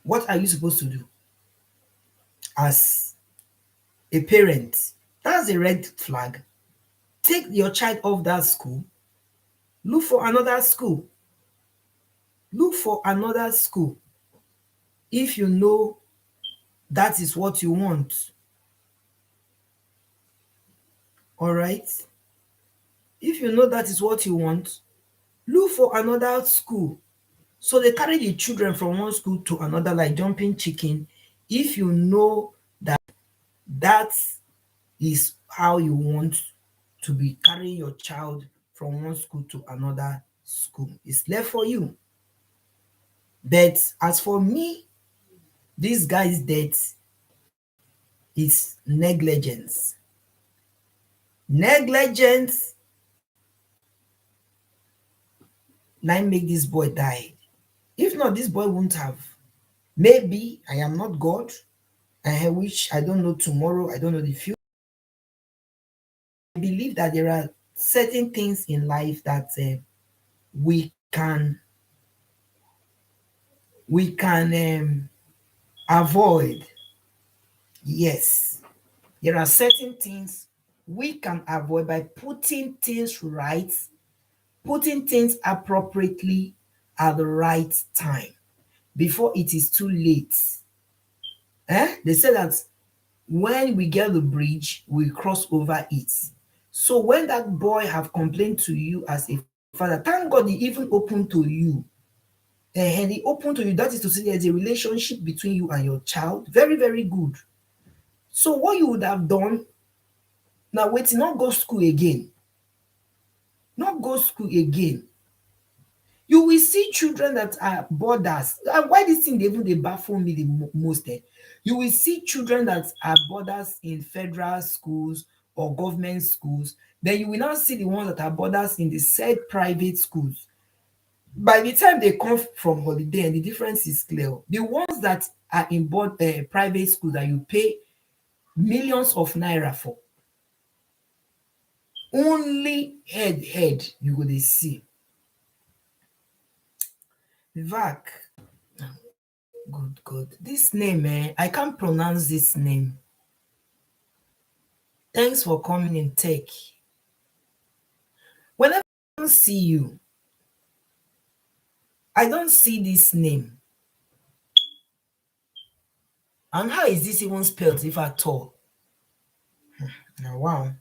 what are you supposed to do as a parent? That's a red flag. Take your child off that school, look for another school. Look for another school if you know that is what you want. All right? If you know that is what you want, look for another school. So they carry the children from one school to another like jumping chicken. If you know that that is how you want to be carrying your child from one school to another school, it's left for you. But as for me, this guy's death is negligence. Negligence na im make this boy die. If not, this boy won't have. Maybe I am not God. Which I don't know tomorrow. I don't know the future. I believe that there are certain things in life that we can avoid. Yes, there are certain things we can avoid by putting things right, putting things appropriately at the right time before it is too late. They say that when we get the bridge, we cross over it. So when that boy have complained to you as a father, thank God he even opened to you. And he opened to you. That is to say there's a relationship between you and your child. Very, very good. So what you would have done, now wait, not go school again. Not go school again. You will see children that are boarders. And why this thing they baffle me the most? You will see children that are boarders in federal schools or government schools. Then you will not see the ones that are boarders in the said private schools. By the time they come from holiday, and the difference is clear. The ones that are in private school that you pay millions of naira for, only head you go dey see. Vac, good God. This name, I can't pronounce this name. Thanks for coming in, Tech. Whenever I don't see you, I don't see this name. And how is this even spelled, if at all? Now, wow.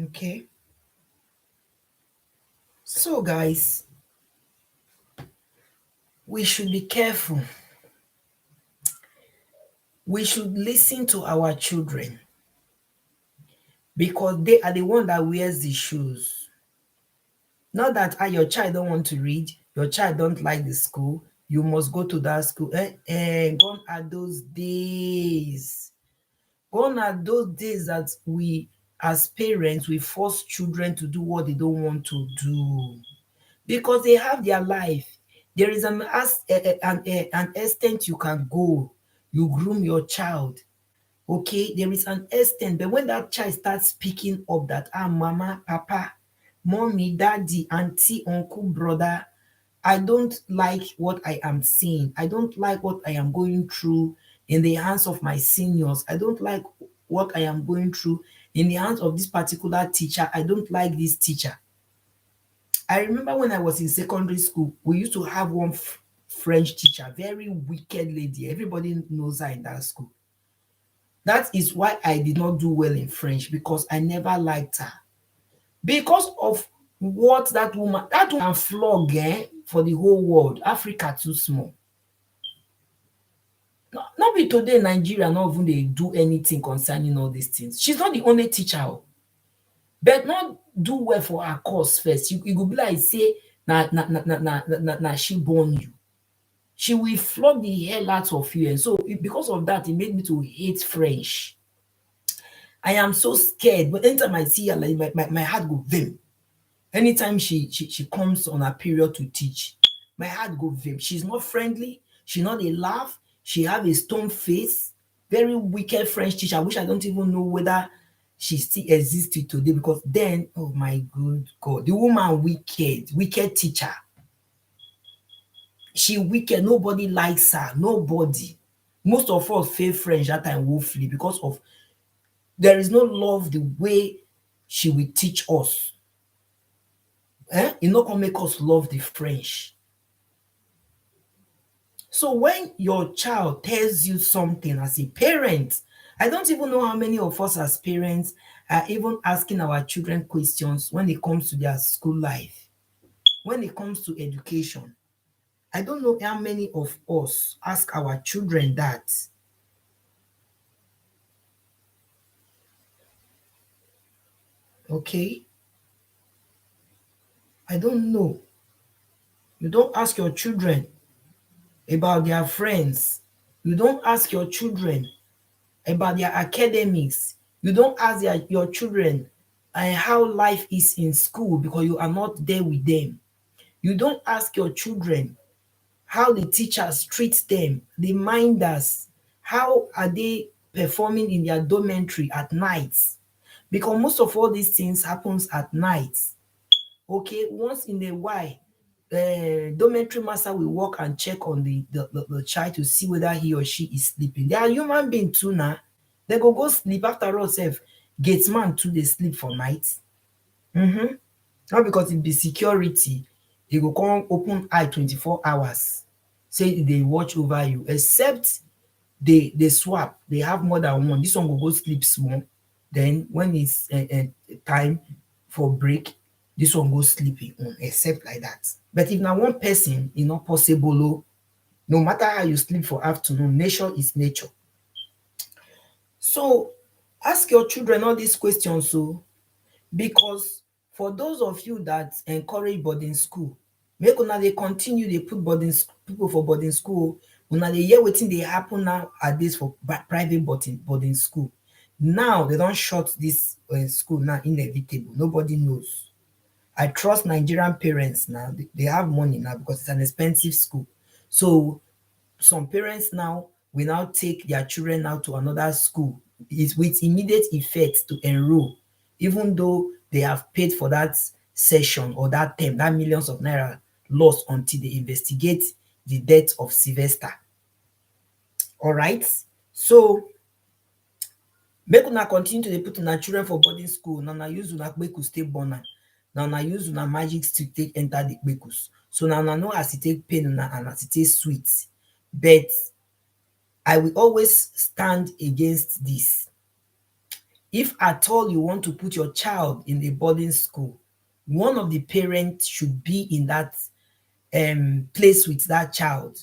Okay. So, guys, we should be careful. We should listen to our children because they are the one that wears the shoes. Not that your child don't want to read, your child don't like the school, you must go to that school. Gone are those days. Gone are those days that we, as parents, we force children to do what they don't want to do because they have their life. There is an extent you can go. You groom your child. Okay, there is an extent, but when that child starts speaking up that mama, papa, mommy, daddy, auntie, uncle, brother, I don't like what I am seeing. I don't like what I am going through in the hands of my seniors. I don't like what I am going through in the hands of this particular teacher. I don't like this teacher. I remember when I was in secondary school, we used to have one French teacher, very wicked lady. Everybody knows her in that school. That is why I did not do well in French, because I never liked her. Because of what that woman can flog for the whole world. Africa too small. Not be today Nigeria not even dey do anything concerning all these things. She's not the only teacher but not do well for her course first. You go be like say na she born you. She will flog the hell out of you, and so because of that, it made me to hate French. I am so scared, but anytime I see her, like my heart go vim. Anytime she comes on her period to teach, my heart go vim. She's not friendly. She not a laugh. She have a stone face. Very wicked French teacher. I wish I don't even know whether she still existed today, because then, oh my good God, the woman wicked teacher. She wicked. Nobody likes her. Nobody. Most of us fail French that time woefully because of there is no love the way she will teach us. E no come make us love the French. So when your child tells you something as a parent, I don't even know how many of us as parents are even asking our children questions when it comes to their school life, when it comes to education. I don't know how many of us ask our children that. Okay? I don't know. You don't ask your children about their friends. You don't ask your children about their academics. You don't ask your children how life is in school, because you are not there with them. You don't ask your children how the teachers treat them, the minders, how are they performing in their dormitory at night, because most of all these things happens at night. Okay, once in a while, dormitory master will walk and check on the child to see whether he or she is sleeping. They are human being too now. They go sleep. After all sef, gate man too dey sleep for night. Not because it be security, e go come open eye 24 hours say e dey watch over you, except they swap, they have more than one. This one go sleep small, then when it's time for break, this one go sleep im own, except like that. But if na one person, e not possible o. No matter how you sleep for afternoon, nature is nature. So ask your children all these questions o, because for those of you that encourage boarding school, make una dey continue dey put people for boarding school. Una dey hear wetin dey happen nowadays for private boarding school. Now they don shut this school now, inevitable. Nobody knows. I trust Nigerian parents now. They have money now because it's an expensive school. So some parents now will now take their children now to another school. It's with immediate effect to enroll, even though they have paid for that session or that term, that millions of naira lost until they investigate the death of Sylvester. All right. So make una continue to dey put una children for boarding school. Na una use una kpekus take born am. Na una use una magic stick take enter the kpekus. So na una know as e take pain una and as e take sweet. But I will always stand against this. If at all you want to put your child in a boarding school, one of the parents should be in that place with that child.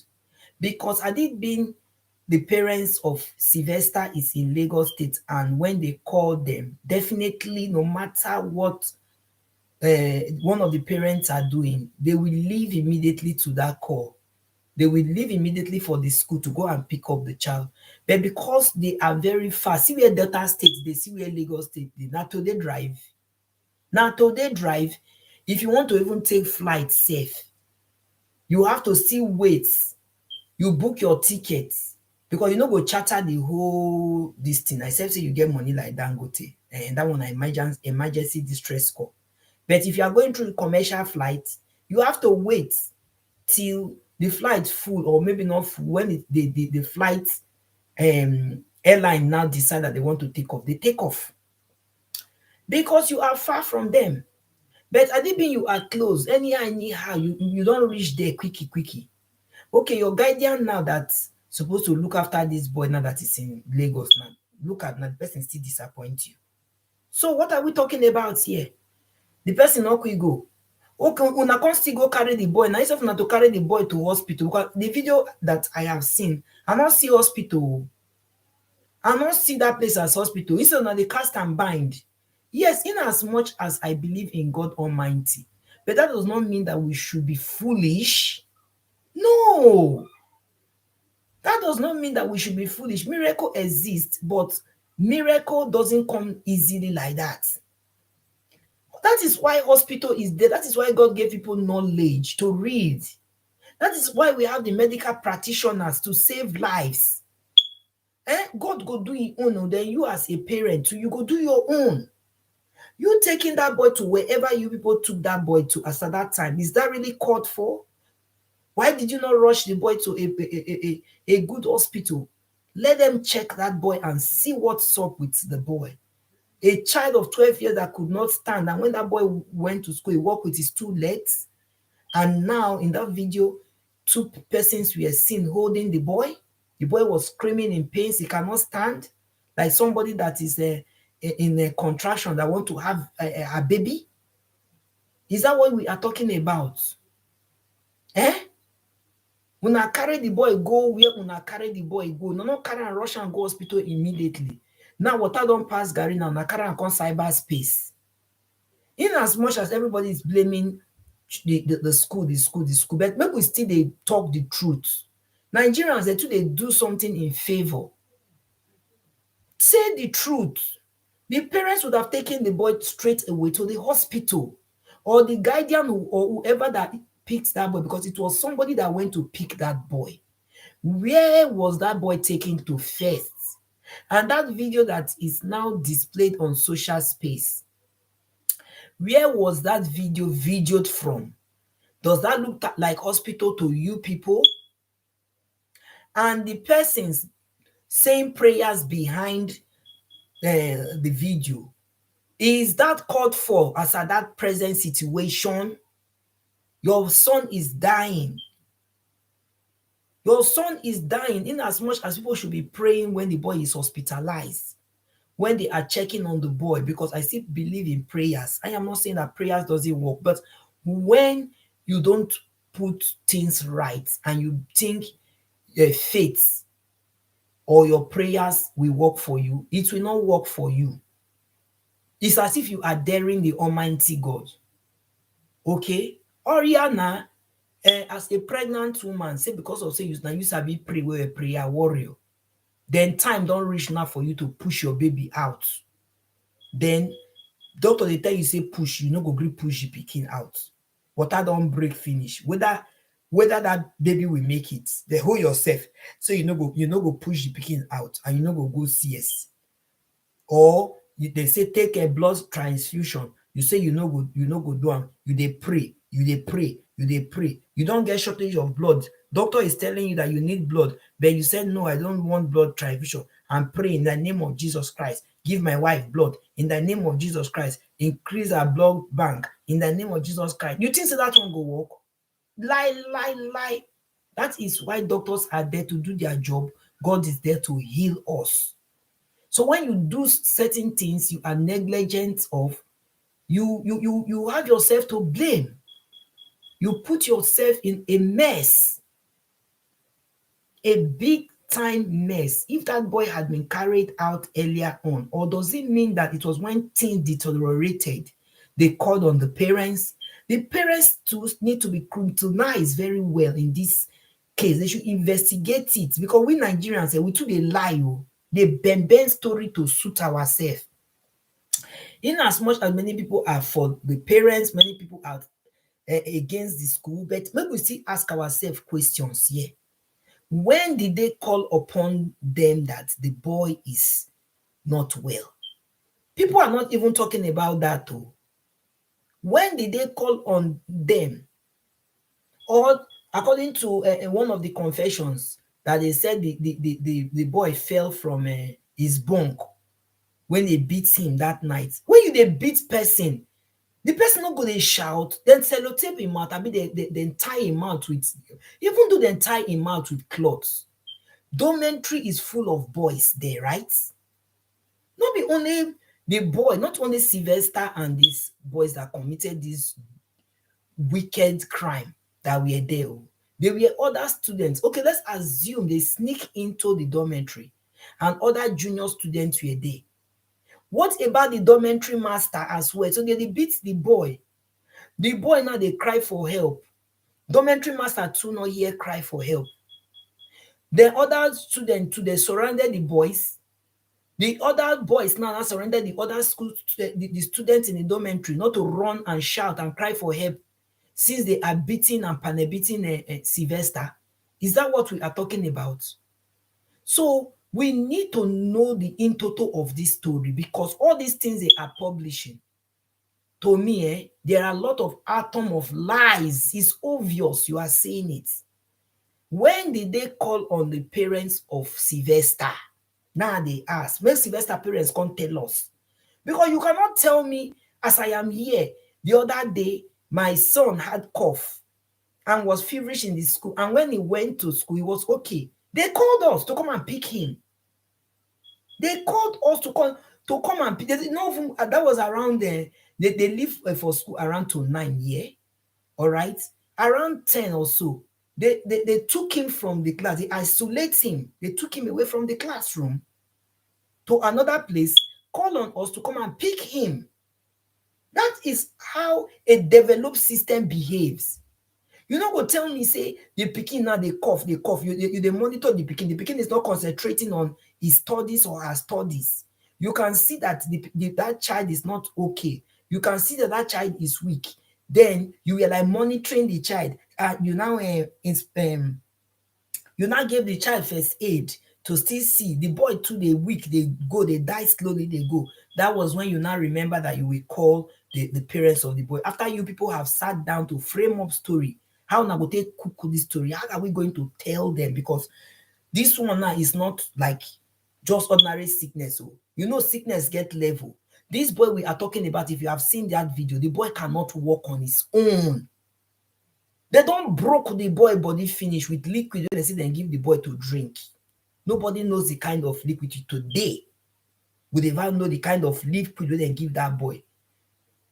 Because had it been the parents of Sylvester is in Lagos State, and when they call them, definitely no matter what one of the parents are doing, they will leave immediately to that call. They will leave immediately for the school to go and pick up the child. But because they are very far, see where Delta State, they see where Lagos State, now to they drive. Now to they drive, if you want to even take flight safe, you have to still wait. You book your tickets, because you no go charter the whole this thing, except say you get money like Dangote, and that one na emergency distress call. But if you are going through commercial flight, you have to wait. till the flight full, or maybe not full, when the flight airline now decide that they want to take off, they take off because you are far from them. But adibin, you are close, anyhow you don't reach there quickly. Okay, your guardian now that's supposed to look after this boy now that is in Lagos, now look at, now the person still disappoint you. So what are we talking about here? The person not quick go. Okay, una come still go carry the boy. Now instead of una to carry the boy to hospital, because the video that I have seen, I not see hospital. I not see that place as hospital. Instead na the cast and bind. Yes, in as much as I believe in God Almighty, but that does not mean that we should be foolish. No, that does not mean that we should be foolish. Miracle exists, but miracle doesn't come easily like that. That is why hospital is there. That is why God gave people knowledge to read. That is why we have the medical practitioners to save lives. God go do his own, then you as a parent too, you go do your own. You taking that boy to wherever you people took that boy to as at that time, is that really called for? Why did you not rush the boy to a good hospital? Let them check that boy and see what's up with the boy. A child of 12 years that could not stand, and when that boy went to school, he walked with his 2 legs. And now in that video, 2 persons were seen holding the boy. The boy was screaming in pain. He cannot stand, like somebody that is in a contraction that want to have a baby. Is that what we are talking about? Una carry the boy go where una carry the boy go. No, not carry and rush and go hospital immediately. Now water don't pass Gary now. Una carry and come cyberspace. In as much as everybody is blaming the school, but maybe still they talk the truth. Nigerians, they do something in favor. Say the truth. The parents would have taken the boy straight away to the hospital, or the guardian or whoever that picked that boy, because it was somebody that went to pick that boy. Where was that boy taken to first? And that video that is now displayed on social space, where was that video videoed from? Does that look like hospital to you people? And the persons saying prayers behind the video, is that called for as at that present situation? Your son is dying. Your son is dying, in as much as people should be praying when the boy is hospitalized, when they are checking on the boy, because I still believe in prayers. I am not saying that prayers doesn't work, but when you don't put things right and you think faith or your prayers will work for you, it will not work for you. It's as if you are daring the Almighty God. Okay? Oriana, as a pregnant woman, say because of say you sabi pray with a prayer warrior, then time don't reach now for you to push your baby out. Then doctor they tell you say push, you no go gree push the pikin out. Water don't break finish. Whether that baby will make it, they hold yourself. So you no go push the pikin out, and you no go CS. Or they say take a blood transfusion. You say you no go do am. You dey pray, you don't get shortage of blood. Doctor is telling you that you need blood, but you said no, I don't want blood transfusion. I'm praying in the name of Jesus Christ. Give my wife blood in the name of Jesus Christ. Increase our blood bank in the name of Jesus Christ. You think that one go work? Lie. That is why doctors are there to do their job. God is there to heal us. So when you do certain things you are negligent of, you have yourself to blame. You put yourself in a mess, a big time mess. If that boy had been carried out earlier on, or does it mean that it was when things deteriorated, they called on the parents? The parents too need to be scrutinized very well in this case. They should investigate it, because we Nigerians, we too they lie, they bend story to suit ourselves. In as much as many people are for the parents, many people are against the school, but maybe we still ask ourselves questions here. When did they call upon them that the boy is not well? People are not even talking about that though. When did they call on them? Or According to one of the confessions, that they said the boy fell from his bunk when they beat him that night. When you dey beat person, the person no go dey shout, then sellotape him mouth, abi dem tie him mouth with, even though dem tie him mouth with cloths. Dormitory is full of boys there, right? Not be only the boy, not only Sylvester and these boys that committed this wicked crime that were there. Oh. There were other students. Okay, let's assume they sneak into the dormitory and other junior students were there. What about the dormitory master as well? So they beat the boy. The boy now they cry for help. Dormitory master too not hear cry for help. The other student too, they surrounded the boys. The other boys now surrounded the other school, the students in the dormitory, not to run and shout and cry for help, since they are beating and beating Sylvester. Is that what we are talking about? So we need to know the in total of this story, because all these things they are publishing, to me, there are a lot of atom of lies. It's obvious you are saying it. When did they call on the parents of Sylvester? Now they ask. When Sylvester parents can't tell us. Because you cannot tell me, as I am here, the other day, my son had cough and was feverish in the school. And when he went to school, he was okay. They called us to come and pick him. They called us to come and pick. They didn't know even, that was around there. They leave for school around to 9, yeah? All right? Around 10 or so, they took him from the class. They isolate him. They took him away from the classroom to another place, call on us to come and pick him. That is how a developed system behaves. You no go tell me say the pikin now dey cough. You dey monitor the pikin. The pikin is not concentrating on his studies or her studies. You can see that that child is not okay. You can see that that child is weak. Then you were like monitoring the child. You now give the child first aid to still see the boy too dey weak, they go, they die slowly, they go. That was when you now remember that you will call the parents of the boy. After you people have sat down to frame up story, how now go take cook this story? How are we going to tell them? Because this one now is not like just ordinary sickness. Oh, you know, sickness get level. This boy we are talking about, if you have seen that video, the boy cannot walk on his own. They don't broke the boy body finish with liquid when they say they give the boy to drink. Nobody knows the kind of liquid today. We never know the kind of liquid when they give that boy.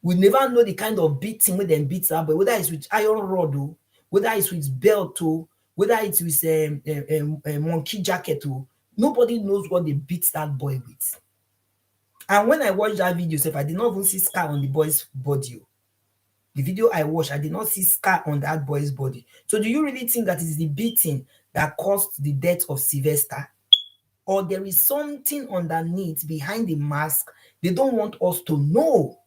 We never know the kind of beating when they beat that boy, whether it's with iron rod, or whether it's with belt, or whether it's with a monkey jacket. Or nobody knows what they beat that boy with. And when I watched that video, I did not even see scar on the boy's body. The video I watched, I did not see scar on that boy's body. So do you really think that it's the beating that caused the death of Sylvester? Or there is something underneath behind the mask they don't want us to know?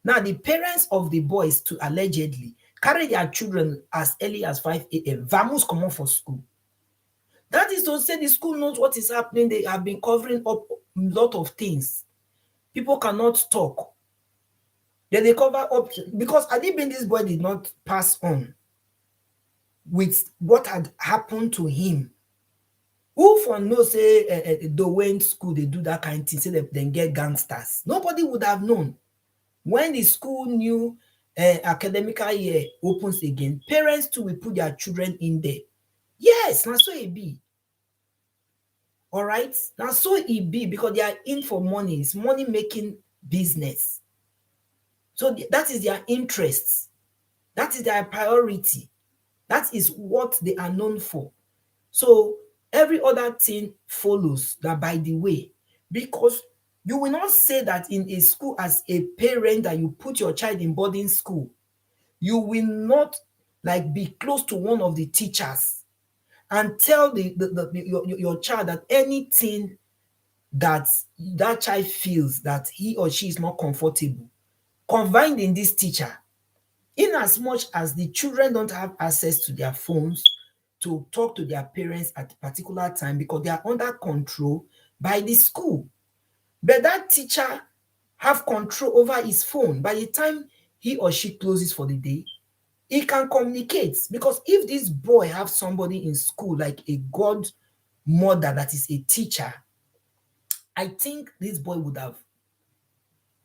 Now, the parents of the boys to allegedly carry their children as early as 5 a.m. Vamos come on for school. That is to say the school knows what is happening. They have been covering up a lot of things. People cannot talk. They cover up, because I didn't mean this boy did not pass on with what had happened to him. Who for know say the when school they do that kind of thing, say they then get gangsters? Nobody would have known. When the school new academical year opens again, parents too will put their children in there. Yes, now so it be. All right, now so it be, because they are in for money. It's money making business. So that is their interests. That is their priority. That is what they are known for. So every other thing follows that, by the way, because you will not say that in a school, as a parent, that you put your child in boarding school, you will not like be close to one of the teachers and tell your child that anything that that child feels that he or she is not comfortable, confide in this teacher. In as much as the children don't have access to their phones to talk to their parents at a particular time, because they are under control by the school. But that teacher have control over his phone. By the time he or she closes for the day, He can communicate, because if this boy have somebody in school like a godmother that is a teacher, I think this boy would have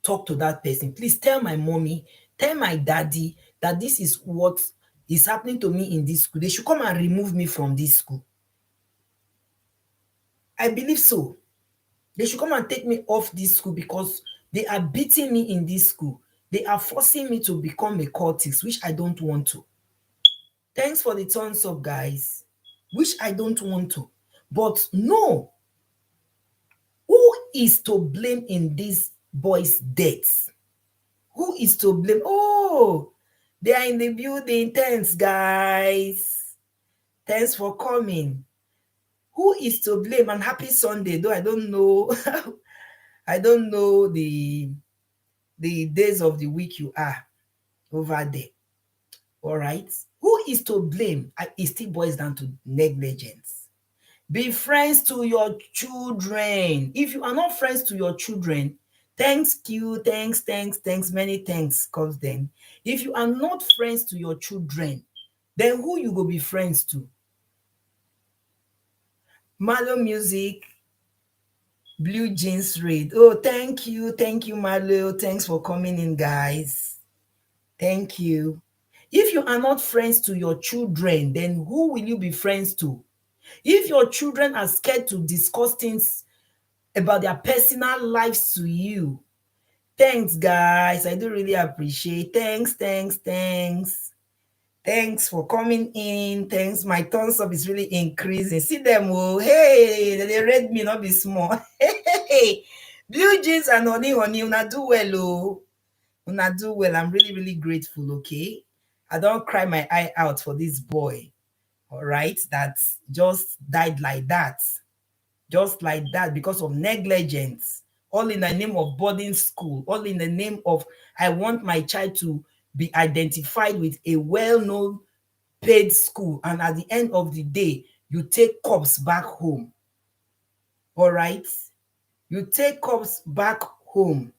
talked to that person. Please tell my mommy, tell my daddy that this is what is happening to me in this school. They should come and remove me from this school. I believe so. They should come and take me off this school because they are beating me in this school. They are forcing me to become a cultist, which I don't want to. Thanks for the thumbs up, guys. Which I don't want to. But no, who is to blame in this boy's death? Who is to blame? Oh, they are in the building. Thanks, guys. Thanks for coming. Who is to blame? And happy Sunday. Though I don't know, I don't know the days of the week you are over there. All right. Who is to blame? It still boils down to negligence. Be friends to your children. If you are not friends to your children, thanks you, thanks, many thanks comes then. If you are not friends to your children, then who you go be friends to? Malo Music, Blue Jeans Raid. Oh, thank you, Malo. Thanks for coming in, guys. Thank you. If you are not friends to your children, then who will you be friends to? If your children are scared to discuss things about their personal lives to you, thanks, guys. I do really appreciate. Thanks. Thanks for coming in. Thanks. My thumbs up is really increasing. See them, oh, hey, they read me, not be small. Hey, Blue Jeans and honey, una do well, oh. Una do well. I'm really, really grateful, okay? I don't cry my eye out for this boy, all right, that just died like that. Just like that, because of negligence, all in the name of boarding school, all in the name of I want my child to be identified with a well-known paid school, and at the end of the day you take cops back home. All right, you take cops back home.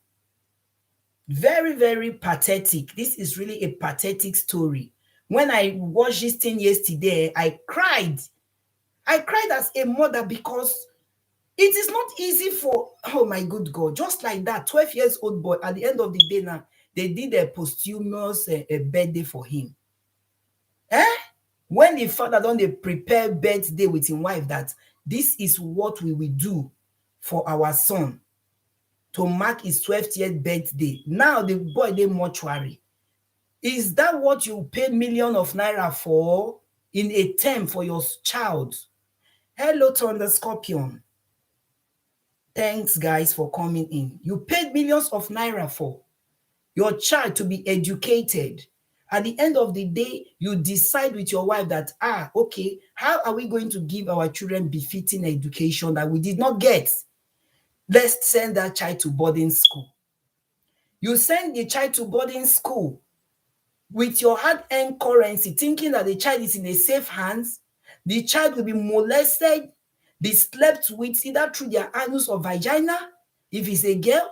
Very, very pathetic. This is really a pathetic story. When I watched this thing yesterday, I cried as a mother, because it is not easy for, oh my good God, just like that 12 years old boy, at the end of the day now, they did a posthumous birthday for him. When the father don dey prepare birthday with him wife, that this is what we will do for our son to mark his 12th year birthday. Now the boy dey mortuary. Is that what you pay millions of naira for in a term for your child? Hello, Thunder Scorpion. Thanks, guys, for coming in. You paid millions of naira for your child to be educated. At the end of the day, you decide with your wife that, okay, how are we going to give our children befitting education that we did not get? Let's send that child to boarding school. You send the child to boarding school with your hard-earned currency, thinking that the child is in a safe hands. The child will be molested, be slept with either through their anus or vagina. If it's a girl,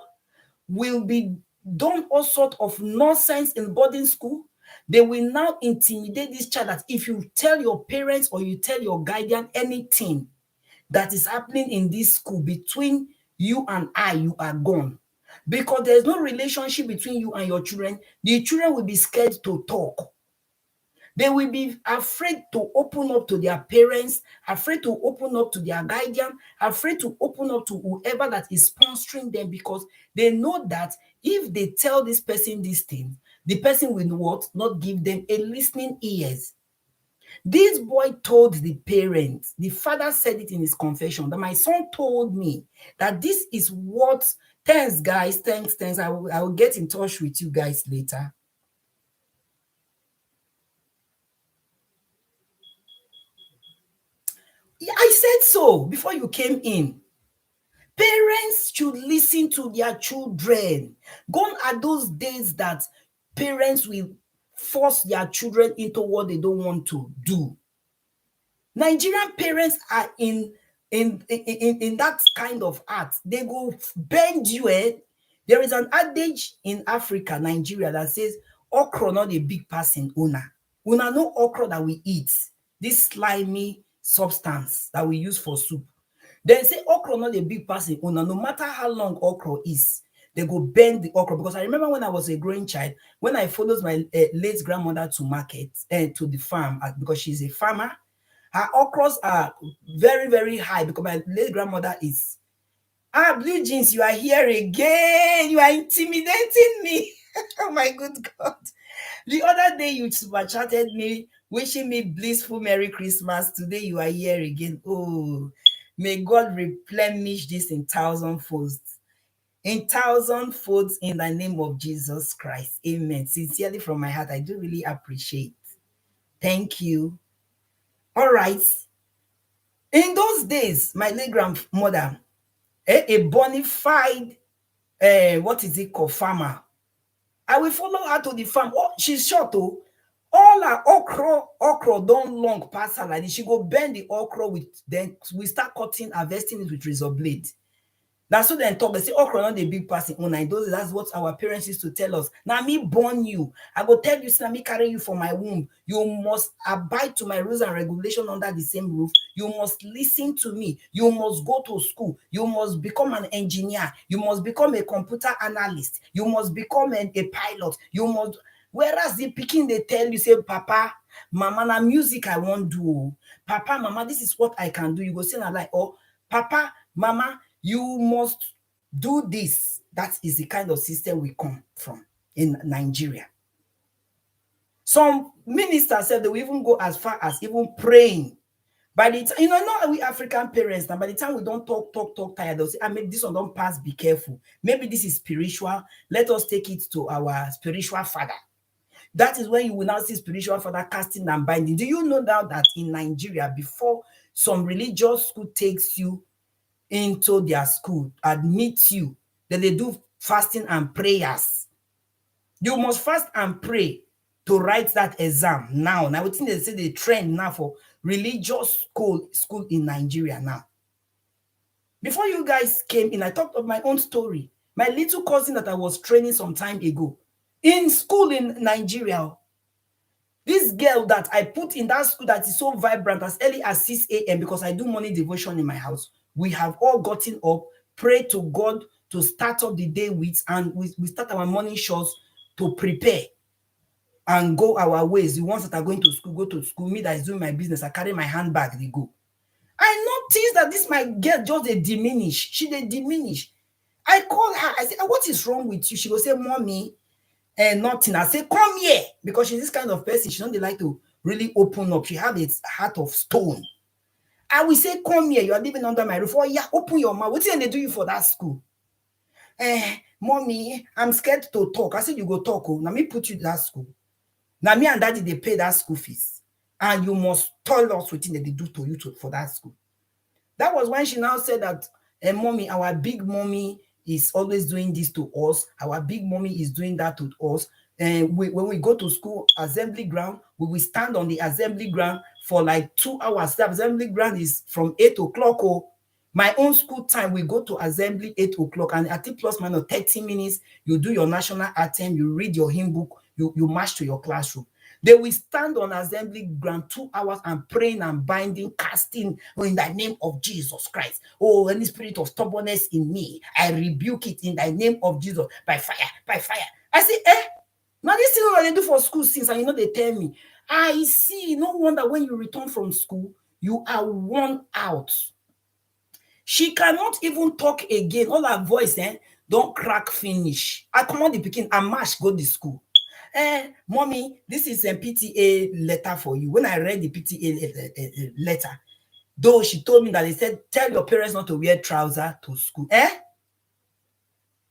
will be done all sorts of nonsense in boarding school. They will now intimidate this child that if you tell your parents or you tell your guardian anything that is happening in this school between you and I, you are gone. Because there's no relationship between you and your children, the children will be scared to talk. They will be afraid to open up to their parents, afraid to open up to their guardian, afraid to open up to whoever that is sponsoring them, because they know that if they tell this person this thing, the person will what? Not give them a listening ears. This boy told the parents, the father said it in his confession, that my son told me that this is what, thanks guys, thanks. I will get in touch with you guys later. I said so before you came in. Parents should listen to their children. Gone are those days that parents will force their children into what they don't want to do. Nigerian parents are in that kind of art. They go bend you. There is an adage in Africa, Nigeria, that says okra not a big person owner. Una know okra that we eat, this slimy substance that we use for soup. Then say okra not a big person. Una, no matter how long okra is, they go bend the okra. Because I remember when I was a growing child, when I followed my late grandmother to market and to the farm, because she's a farmer, her okras are very, very high because my late grandmother is. Blue Jeans, you are here again. You are intimidating me. Oh my good God. The other day you super chatted me, wishing me blissful Merry Christmas. Today you are here again. Oh, may God replenish this in thousand folds. In thousand folds in the name of Jesus Christ. Amen. Sincerely from my heart, I do really appreciate. Thank you. All right. In those days, my late grandmother, a bona fide, what is it called, farmer. I will follow her to the farm. Oh, she's short, oh. All her okra don't long pass her like this. She go bend the okra with, then we start cutting, harvesting it with razor blade. That's what they talk. They say okra not the big person. When I do that's what our parents used to tell us. Now me born you. I go tell you, now me carry you from my womb. You must abide to my rules and regulation under the same roof. You must listen to me. You must go to school. You must become an engineer. You must become a computer analyst. You must become a pilot. You must. Whereas the pikin they tell you, say, Papa, Mama, na music I won't do. Papa, Mama, this is what I can do. You go say na like, oh, Papa, Mama, you must do this. That is the kind of system we come from in Nigeria. Some ministers said they will even go as far as even praying. By the time, not we African parents now, by the time we don't talk tired, they'll say, maybe this one don't pass, be careful. Maybe this is spiritual. Let us take it to our spiritual father. That is when you will now see spiritual father casting and binding. Do you know now that in Nigeria, before some religious school takes you into their school, admit you, that they do fasting and prayers? You must fast and pray to write that exam now. Now, I think they say the trend now for religious school in Nigeria now. Before you guys came in, I talked of my own story. My little cousin that I was training some time ago in school in Nigeria. This girl that I put in that school that is so vibrant as early as 6 a.m. because I do morning devotion in my house. We have all gotten up, prayed to God to start up the day with, and we start our morning shows to prepare and go our ways. The ones that are going to school, go to school. Me that is doing my business, I carry my handbag, they go. I noticed that this my girl just they diminish. She they diminish. I call her, I say, what is wrong with you? She will say, Mommy, and nothing. I say, come here, because she's this kind of person. She don't like to really open up. She has a heart of stone. I will say, come here. You are living under my roof. Oh yeah, open your mouth. What did they do you for that school? Mommy, I'm scared to talk. I said, you go talk. Oh, now me put you to that school. Now me and daddy they pay that school fees, and you must tell us what they do to you for that school. That was when she now said that, Mommy, our big mommy is always doing this to us. Our big mommy is doing that to us. And when we go to school, assembly ground, we will stand on the assembly ground for like 2 hours. The assembly ground is from 8 o'clock. Oh, my own school time, we go to assembly 8 o'clock, and at plus minus 30 minutes, you do your national anthem, you read your hymn book, you march to your classroom. They will stand on assembly ground 2 hours and praying and binding, casting in the name of Jesus Christ. Oh, any spirit of stubbornness in me, I rebuke it in the name of Jesus by fire, by fire. I say, now this is what they do for school since, and they tell me. I see, no wonder when you return from school, you are worn out. She cannot even talk again. All her voice don't crack finish. I come on the pikin and march go to school. Mommy, this is a PTA letter for you. When I read the PTA letter, though she told me that they said, tell your parents not to wear trousers to school.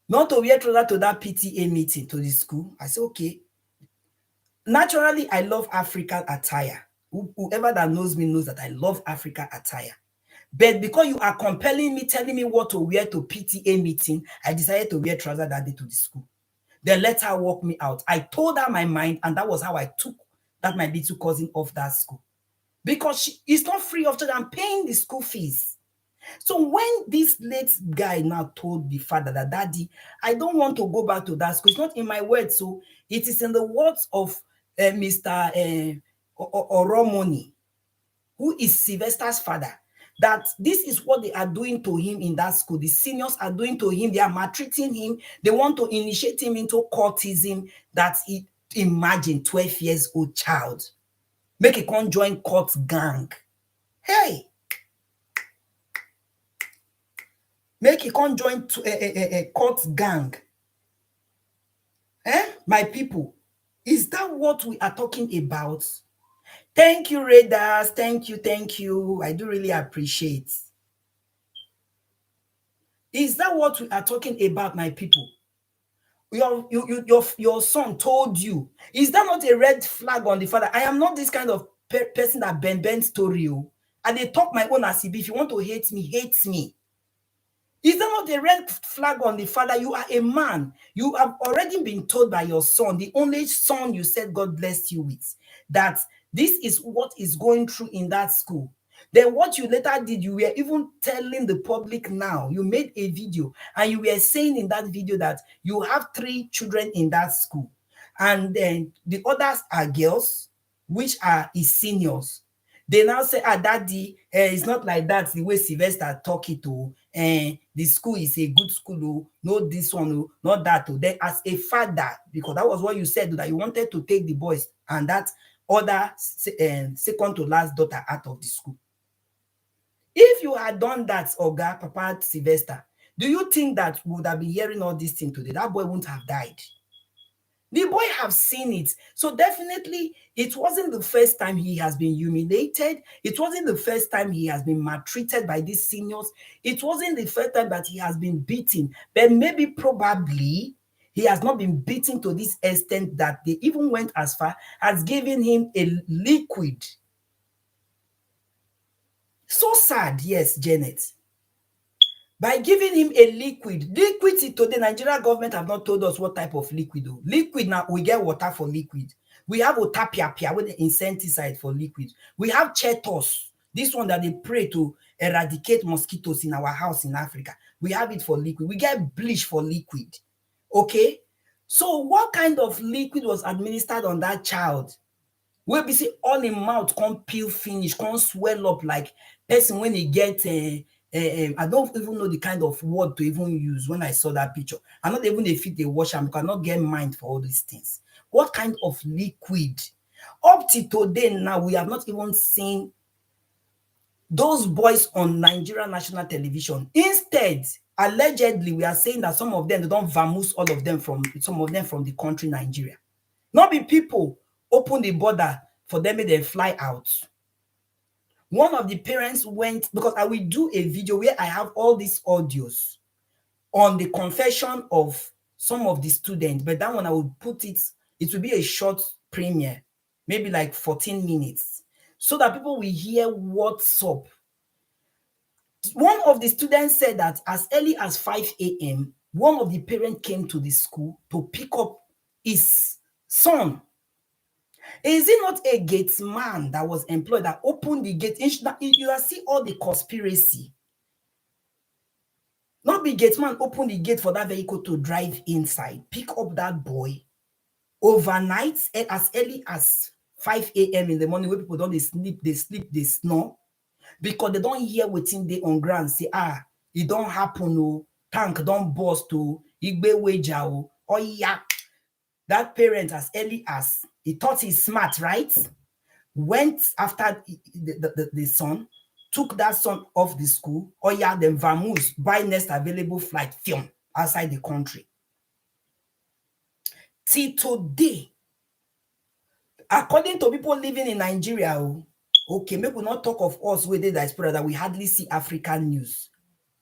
Not to wear trousers to that PTA meeting, to the school. I said, okay. Naturally, I love African attire. Whoever that knows me knows that I love African attire. But because you are compelling me, telling me what to wear to PTA meeting, I decided to wear trousers that day to the school. Then let her walk me out. I told her my mind, and that was how I took that my little cousin off that school. Because she is not free of charge. I'm paying the school fees. So when this late guy now told the father that, Daddy, I don't want to go back to that school. It's not in my words, so it is in the words of Mr. Oromoni, who is Sylvester's father, that this is what they are doing to him in that school. The seniors are doing to him. They are maltreating him. They want to initiate him into cultism. Imagine 12 years old child. Make it come join cult gang. Hey! Make it come join a cult gang. My people, is that what we are talking about? Thank you, Raiders. Thank you. I do really appreciate. Is that what we are talking about, my people? Your son told you. Is that not a red flag on the father? I am not this kind of person that bend story. And they talk my own as if you want to hate me, hate me. Is that not a red flag on the father? You are a man. You have already been told by your son, the only son you said God blessed you with, that this is what is going through in that school. Then what you later did, you were even telling the public now. You made a video and you were saying in that video that you have 3 children in that school. And then the others are girls, which are his seniors. They now say, daddy, it's not like that, the way Sylvester talk it to. The school is a good school, no this one, not that. Then as a father, because that was what you said, that you wanted to take the boys and that other second to last daughter out of the school. If you had done that, Oga, Papa Sylvester, do you think that we would have been hearing all these things today? That boy wouldn't have died. The boy have seen it. So definitely, it wasn't the first time he has been humiliated. It wasn't the first time he has been maltreated by these seniors. It wasn't the first time that he has been beaten. But maybe, probably, he has not been beaten to this extent that they even went as far as giving him a liquid. So sad, yes, Janet. By giving him a liquid today, Nigeria government have not told us what type of liquid. Liquid now, we get water for liquid. We have otapia with the insecticide for liquid. We have chetos, this one that they pray to eradicate mosquitoes in our house in Africa. We have it for liquid. We get bleach for liquid. Okay? So what kind of liquid was administered on that child? Wey be say all im mouth come peel finish, come swell up like person when e get I don't even know the kind of word to even use when I saw that picture. I not even dey fit dey wash am because I not get mind for all these things. What kind of liquid? Up till today now, we have not even seen those boys on Nigerian national television. Instead, allegedly, we are saying that some of them, they don't vamoose all of them from the country Nigeria. Not be people open the border for them, may they fly out. One of the parents went, because I will do a video where I have all these audios on the confession of some of the students, but that one I will put it will be a short premiere, maybe like 14 minutes, so that people will hear what's up. One of the students said that as early as 5 a.m., one of the parents came to the school to pick up his son. Is it not a gate man that was employed that opened the gate? You see all the conspiracy. Not be gate man opened the gate for that vehicle to drive inside, pick up that boy overnight as early as 5 a.m. in the morning, where people don't sleep, they snore, because they don't hear wetin dey on ground say, it don't happen, oh, tank don't burst, oh, igbe wager, oh, yeah. That parent, as early as he thought he's smart, right? Went after the son, took that son off the school, then vamoose, buy next available flight, film outside the country. Till today, according to people living in Nigeria, okay, maybe we not talk of us with the diaspora that we hardly see African news.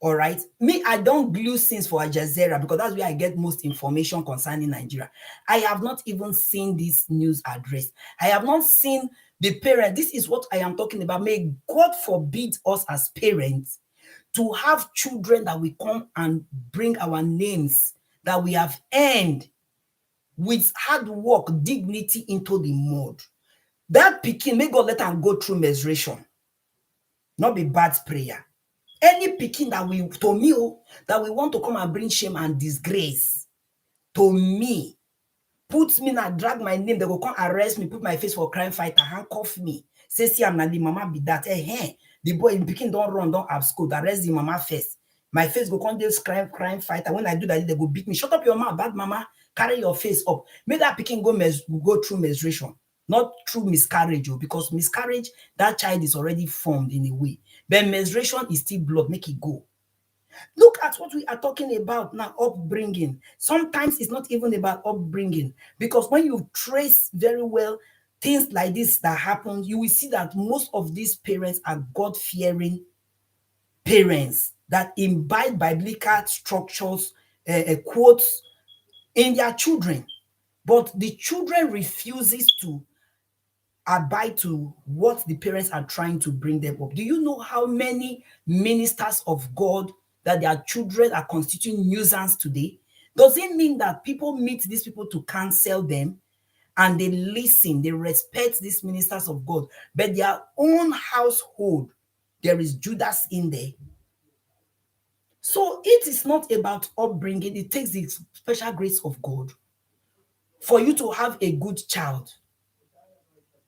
All right. Me, I don't glue things for Al Jazeera because that's where I get most information concerning Nigeria. I have not even seen this news address. I have not seen the parent. This is what I am talking about. May God forbid us as parents to have children that we come and bring our names that we have earned with hard work, dignity into the mud. That pikin, may God let them go through menstruation. Not be bad prayer. Any pikin that we want to come and bring shame and disgrace to me, put me now, drag my name, they go come arrest me, put my face for crime fighter, handcuff me. Say, see, I'm not the mama be that. The boy in Peking don't run, don't have school, arrest the mama first. My face go come this crime fighter. When I do that, they go beat me. Shut up your mouth, bad mama. Carry your face up. Make that Peking go through menstruation, not through miscarriage, because miscarriage, that child is already formed in a way. But menstruation is still blood, make it go. Look at what we are talking about now, upbringing. Sometimes it's not even about upbringing, because when you trace very well things like this that happen, you will see that most of these parents are God-fearing parents that imbibe biblical structures, quotes in their children. But the children refuses to abide to what the parents are trying to bring them up. Do you know how many ministers of God that their children are constituting nuisance today? Does it mean that people meet these people to counsel them and they listen, they respect these ministers of God, but their own household, there is Judas in there? So it is not about upbringing. It takes the special grace of God for you to have a good child.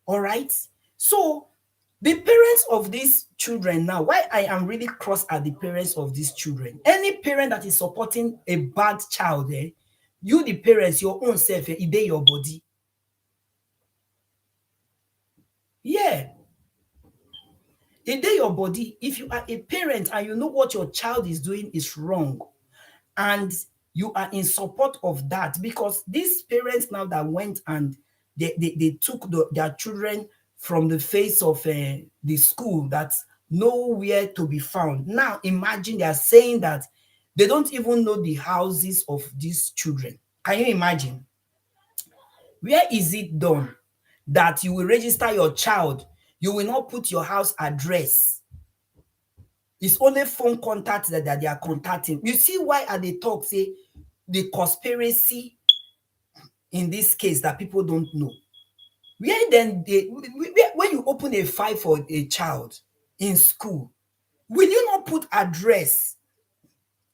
All right? So the parents of these children now, why I am really cross at the parents of these children. Any parent that is supporting a bad child, you the parents, your own self, it dey your body. Yeah. It dey your body. If you are a parent and you know what your child is doing is wrong, and you are in support of that, because these parents now that went and they took their children from the face of the school that's nowhere to be found. Now imagine they are saying that they don't even know the houses of these children. Can you imagine? Where is it done that you will register your child, you will not put your house address? It's only phone contacts that they are contacting. You see why are they talk say the conspiracy in this case that people don't know? Where then when you open a file for a child in school, will you not put address?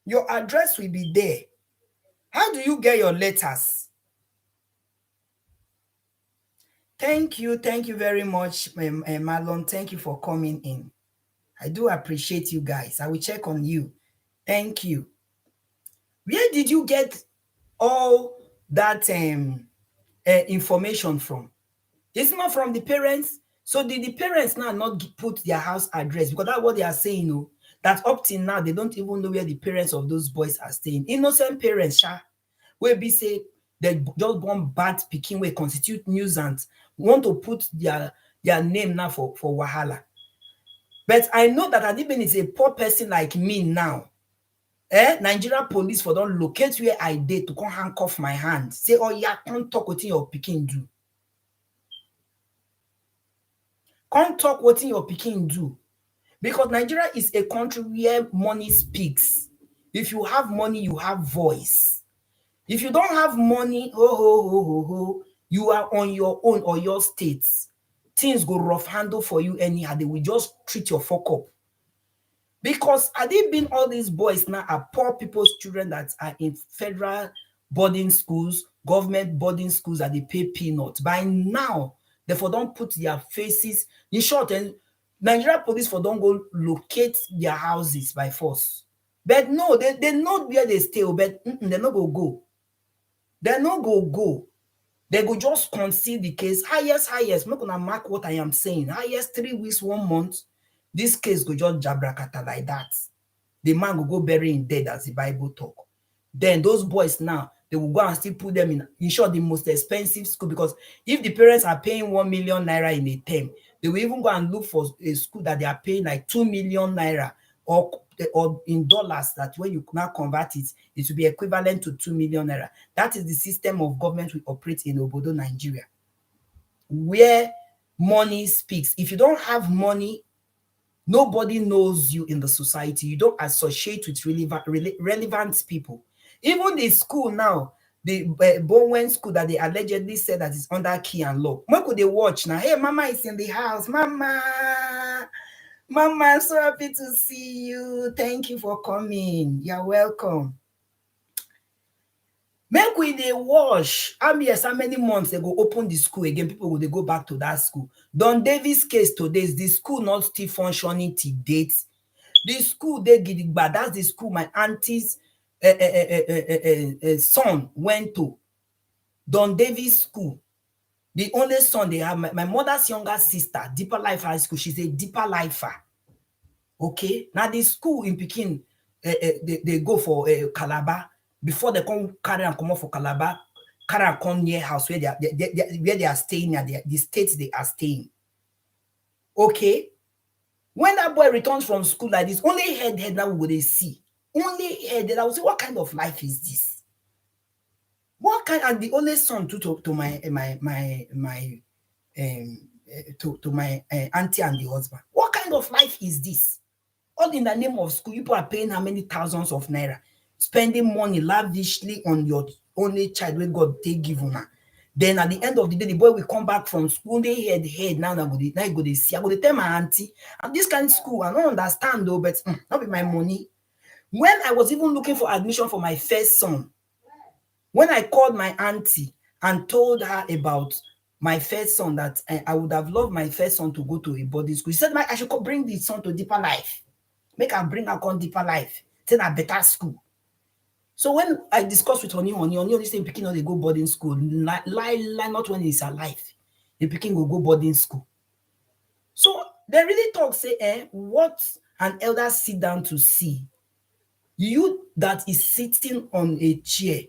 Your address will be there. How do you get your letters? Thank you very much, Marlon. Thank you for coming in. I do appreciate you guys. I will check on you. Thank you. Where did you get all that information from? It's not from the parents. So did the parents now not put their house address? Because that's what they are saying, no? That up till now, they don't even know where the parents of those boys are staying. Innocent parents, where be say they just born bad pikin wey constitute nuisance, want to put their name now for wahala. But I know that Adiben is a poor person like me now. Nigeria police for don locate where I dey to come handcuff my hand. Say, oh yeah, come talk wetin your pikin do. Come talk wetin your pikin do. Because Nigeria is a country where money speaks. If you have money, you have voice. If you don't have money, you are on your own or your states. Things go rough handle for you anyhow. They will just treat your fuck up. Because had it been all these boys now are poor people's children that are in federal boarding schools, government boarding schools that they pay peanuts, by now, therefore don't put their faces. In short, and Nigeria police for don't go locate their houses by force. But no, they know where they stay, but they no go. They no go. They go just conceal the case. Highest. I'm not gonna mark what I am saying. Highest 3 weeks, 1 month. This case go just jabrakata like that. The man will go bury him dead, as the Bible talk. Then those boys now, they will go and still put them in short, the most expensive school. Because if the parents are paying 1 million naira in a term, they will even go and look for a school that they are paying like 2 million naira, or in dollars, that when you now convert it, it will be equivalent to 2 million naira. That is the system of government we operate in Obodo, Nigeria, where money speaks. If you don't have money, nobody knows you in the society. You don't associate with relevant people. Even the school now, the Bowen school that they allegedly said that is under key and lock. When could they watch now? Hey, Mama is in the house. Mama, I'm so happy to see you. Thank you for coming. You're welcome. Make we dey wash. Yes, how many months they go open the school again? People go they go back to that school. Don Davis case today is the school not still functioning till date. The school they gidigba. That's the school my auntie's son went to. Don Davis School. The only son they have, my mother's younger sister, Deeper Life High School. She's a deeper lifer. Okay, now the school in Pekin, they go for Calabar before they come carry and come off for Calabar, carry and come near house where they are staying at the states they are staying. Okay, when that boy returns from school like this, only head now will they see. Only head that I will say, what kind of life is this? What kind? And the only son to my to my auntie and the husband. What kind of life is this? All in the name of school, people are paying how many thousands of naira, spending money lavishly on your only child when God take give una. Then at the end of the day, the boy will come back from school, they head now I go to see. I go to tell my auntie, and this kind of school, I don't understand though, but not with my money. When I was even looking for admission for my first son, when I called my auntie and told her about my first son, that I would have loved my first son to go to a boarding school, she said, I should bring the son to Deeper Life. Make her bring her on Deeper Life. Say a better school. So when I discussed with Honey say Pikin no dey go boarding school. Lie, not when he's alive. The Pikin go boarding school. So they really talk, say, what an elder sit down to see. You that is sitting on a chair,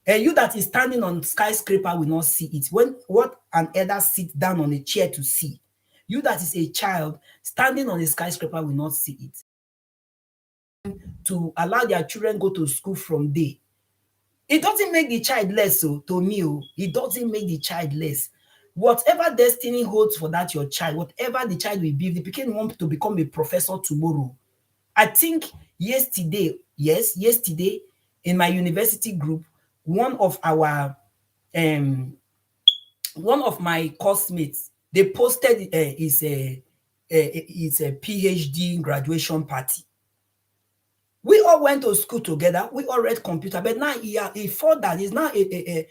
you that is standing on skyscraper will not see it. When what an elder sit down on a chair to see. You that is a child standing on a skyscraper will not see it. To allow their children go to school from there, it doesn't make the child less. So to me, it doesn't make the child less. Whatever destiny holds for that your child, whatever the child will be, if the pikin want to become a professor tomorrow. I think yesterday in my university group, one of my classmates, they posted his PhD graduation party. We all went to school together. We all read computer, but now he further. He's now a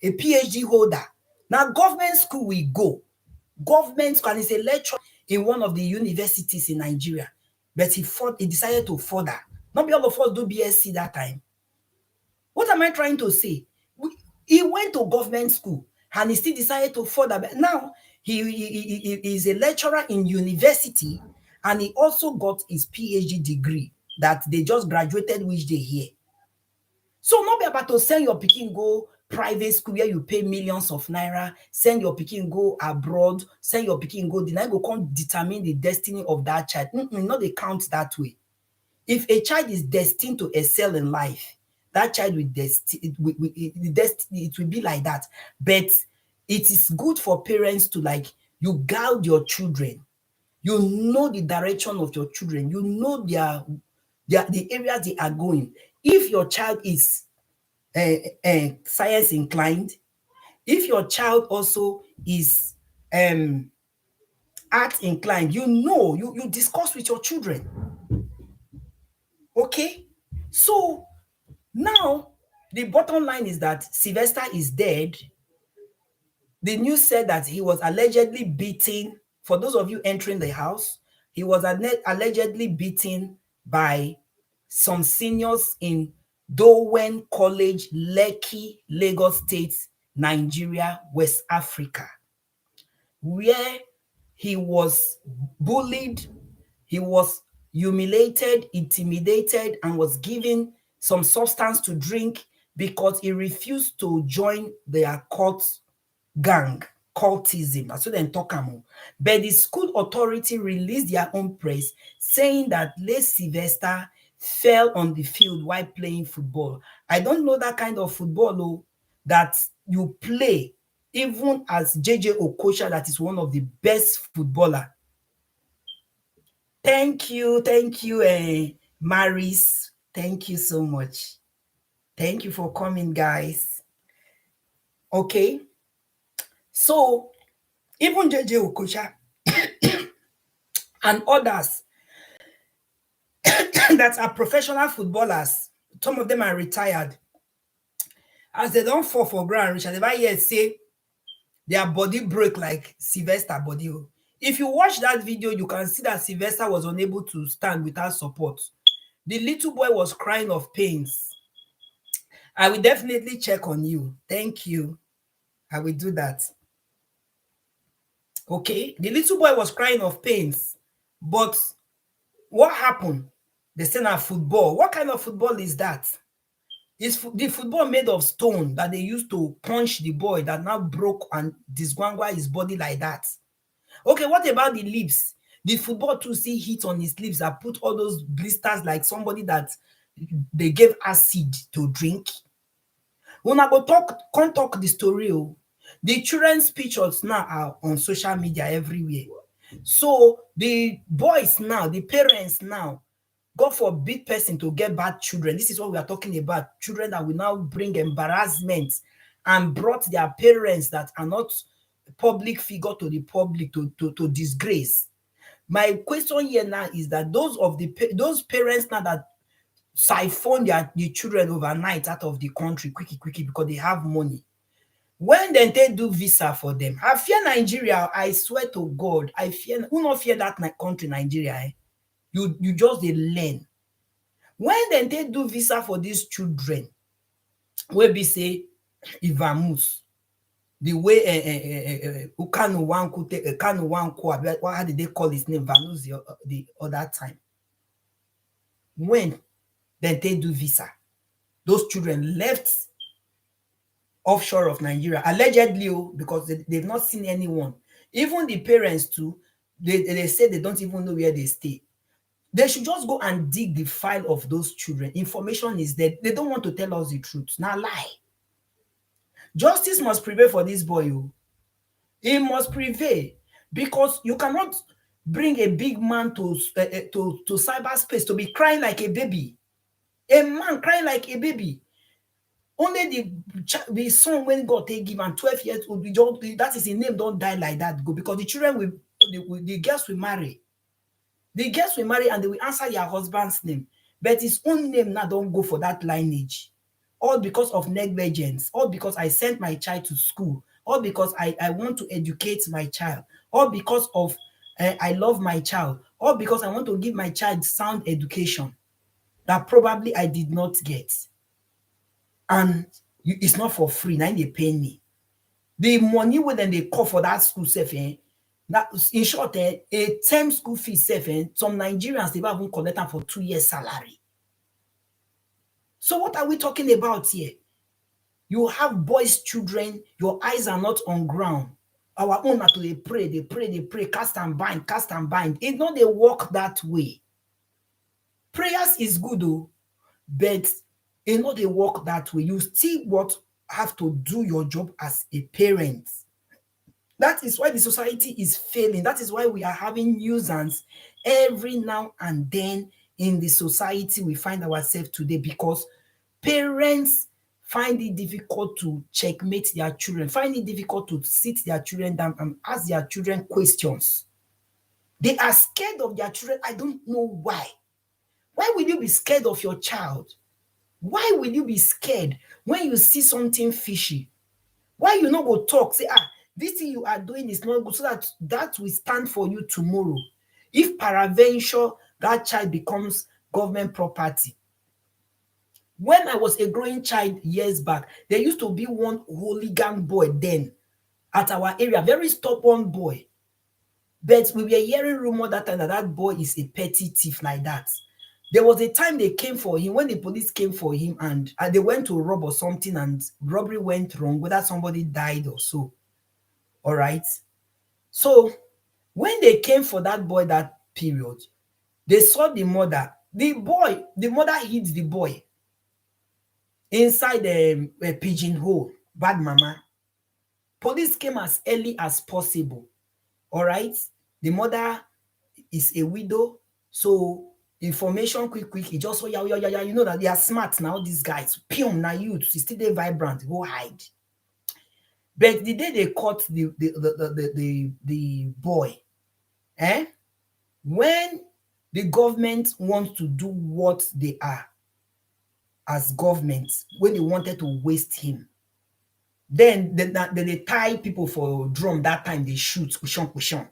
PhD holder. Now government school we go. Government school, and he's a lecturer in one of the universities in Nigeria. But he decided to further. Not be all of us do BSc that time. What am I trying to say? He went to government school and he still decided to further. But now he is a lecturer in university, and he also got his PhD degree that they just graduated, which they hear. So not be about to send your pikin go private school where you pay millions of naira, send your pikin go abroad, send your pikin go, then I go come determine the destiny of that child. Not they count that way. If a child is destined to excel in life, that child it will be like that. But it is good for parents to, like, you guide your children. You know the direction of your children. You know the areas they are going. If your child is science inclined, if your child also is art inclined, you discuss with your children. Okay? So now the bottom line is that Sylvester is dead. The news said that he was allegedly beaten. For those of you entering the house, he was allegedly beaten by some seniors in Dowen College, Lekki, Lagos State, Nigeria, West Africa, where he was bullied, he was humiliated, intimidated, and was given some substance to drink because he refused to join their cult gang, cultism. That's what they talk about. But the school authority released their own press saying that late Sylvester fell on the field while playing football. I don't know that kind of football that you play, even as JJ Okocha, that is one of the best footballer. Thank you, Maris. Thank you so much. Thank you for coming, guys. Okay. So, even JJ Okocha and others that are professional footballers, some of them are retired. As they don't fall for ground, reach, I never yet say their body break like Sylvester body. If you watch that video, you can see that Sylvester was unable to stand without support. The little boy was crying of pains. I will definitely check on you. Thank you. I will do that. Okay, the little boy was crying of pains, but what happened? They say na football. What kind of football is that? Is the football made of stone that they used to punch the boy that now broke and disgwangwa his body like that? Okay, what about the lips? The football too see hit on his lips that put all those blisters like somebody that they gave acid to drink. Una go come talk the story. Oh. The children's pictures now are on social media everywhere. So the boys now, the parents now, God forbid person to get bad children. This is what we are talking about. Children that will now bring embarrassment and brought their parents that are not public figure to the public to disgrace. My question here now is that those parents now that siphon the children overnight out of the country quickly because they have money. When then they do visa for them, I fear Nigeria. I swear to God, I fear. Who not fear that country, Nigeria? Eh? You just they learn. When then they do visa for these children, where be say Ivamus, the way Ukanu Wanku, Kanu Wanku, what did they call his name? Vanus the other time. When then they do visa, those children left offshore of Nigeria, allegedly, because they've not seen anyone. Even the parents too, they say they don't even know where they stay. They should just go and dig the file of those children. Information is there. They don't want to tell us the truth. Now lie. Justice must prevail for this boy. It must prevail because you cannot bring a big man to cyberspace to be crying like a baby. A man crying like a baby. Only the son when God take give and 12 years old, that is his name, don't die like that. Go because the children the girls will marry. The girls will marry and they will answer your husband's name. But his own name now don't go for that lineage. All because of negligence. All because I sent my child to school. All because I want to educate my child. All because of I love my child. All because I want to give my child sound education that probably I did not get. And it's not for free. Now they pay me. The money when they call for that school self, that in short, a term school fee self, some Nigerians they even collect them for 2 years salary. So what are we talking about here? You have boys, children, your eyes are not on ground. Our own are to they pray, cast and bind, cast and bind. It's not they work that way. Prayers is good though, but it's not they work that way. You still have to do your job as a parent. That is why the society is failing. That is why we are having nuisance every now and then in the society we find ourselves today because parents find it difficult to checkmate their children, find it difficult to sit their children down and ask their children questions. They are scared of their children. I don't know why. Why will you be scared of your child? Why will you be scared when you see something fishy? Why you not go talk? Say, this thing you are doing is not good, so that will stand for you tomorrow. If peradventure that child becomes government property. When I was a growing child years back, there used to be one hooligan boy then at our area, very stubborn boy. But we were hearing rumor that time that boy is a petty thief like that. There was a time they came for him, when the police came for him and they went to rob or something and robbery went wrong, whether somebody died or so. All right. So when they came for that boy that period, they saw the mother. The mother hid the boy inside a pigeonhole. Bad mama. Police came as early as possible. All right. The mother is a widow. So information quick. It just yeah. You know that they are smart now, these guys. Pium na youth. Still they vibrant. Go hide. But the day they caught the boy, when the government wants to do what they are, as government when they wanted to waste him. Then they tie people for drum that time, they shoot, kushon, kushon.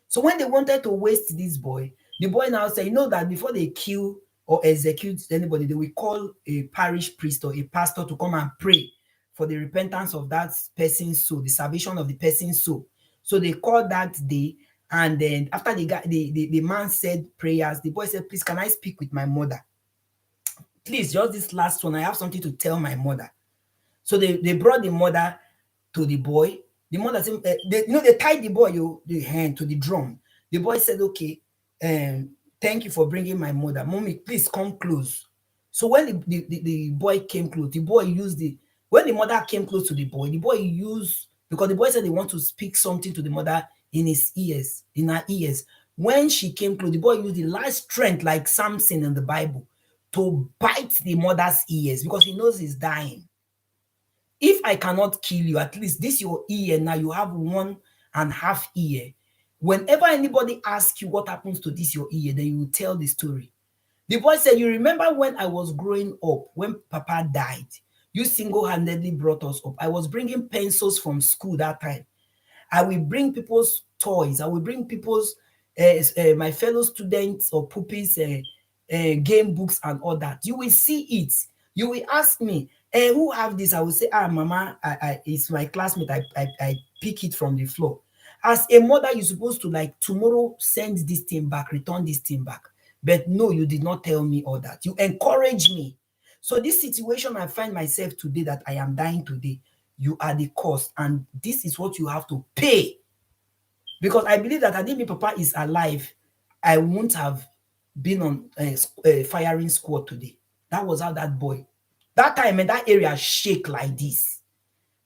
So when they wanted to waste this boy, the boy now said, you know that before they kill or execute anybody, they will call a parish priest or a pastor to come and pray for the repentance of that person's soul, the salvation of the person's soul. So they called that day, and then after the man said prayers, the boy said, please, can I speak with my mother? Please, just this last one, I have something to tell my mother. So they brought the mother to the boy. The mother said, they tied the boy, the hand to the drum. The boy said, okay, thank you for bringing my mother. Mommy, please come close. So when the boy came close, the boy used when the mother came close to the boy used, because the boy said they want to speak something to the mother in her ears. When she came close, the boy used the last strength, like Samson in the Bible, to bite the mother's ears because he knows he's dying. If I cannot kill you, at least this your ear now, you have 1.5 ear. Whenever anybody asks you what happens to this your ear, then you will tell the story. The boy said, you remember when I was growing up, when Papa died, you single-handedly brought us up. I was bringing pencils from school that time. I will bring people's toys. I will bring people's, my fellow students or pupils, game books and all that. You will see it. You will ask me, who have this? I will say, mama, it's my classmate. I pick it from the floor. As a mother, you're supposed to, like, tomorrow send this thing back, return this thing back. But no, you did not tell me all that. You encourage me. So this situation I find myself today, that I am dying today, you are the cause, and this is what you have to pay. Because I believe that had Papa is alive, I wouldn't have been on a firing squad today. That was how that boy, that time in that area shake like this.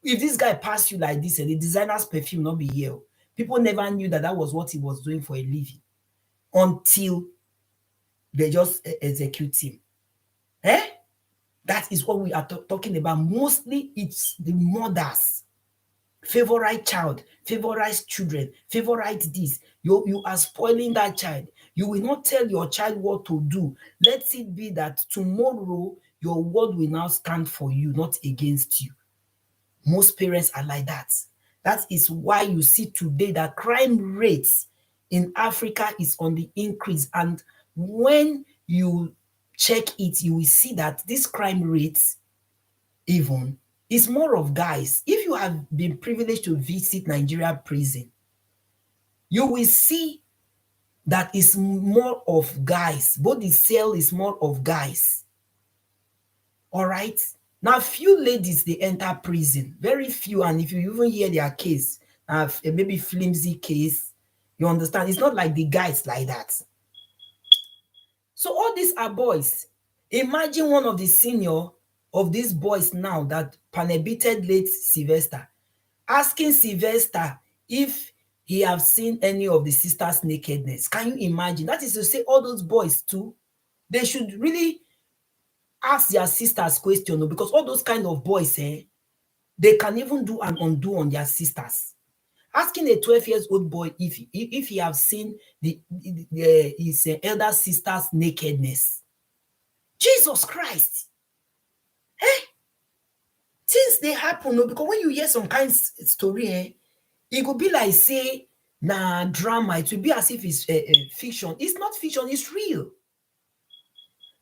If this guy passed you like this, and the designer's perfume not be here, people never knew that that was what he was doing for a living until they just execute him. That is what we are talking about. Mostly it's the mothers. Favorite child, favorite children, favorite this. You are spoiling that child. You will not tell your child what to do. Let it be that tomorrow your word will now stand for you, not against you. Most parents are like that. That is why you see today that crime rates in Africa is on the increase. And when you check it, you will see that this crime rates even is more of guys. If you have been privileged to visit Nigeria prison, you will see that it's more of guys. Both the cell is more of guys. All right. Now, few ladies, they enter prison. Very few. And if you even hear their case, maybe flimsy case, you understand? It's not like the guys like that. So all these are boys. Imagine one of the senior of these boys now that prohibited late Sylvester, asking Sylvester if he have seen any of the sisters' nakedness. Can you imagine? That is to say, all those boys too, they should really ask their sisters question, because all those kind of boys, they can even do and undo on their sisters. Asking a 12-year-old boy if he have seen his elder sister's nakedness. Jesus Christ. Things they happen, because when you hear some kind of story, it could be like, say, drama. It will be as if it's fiction. It's not fiction, it's real.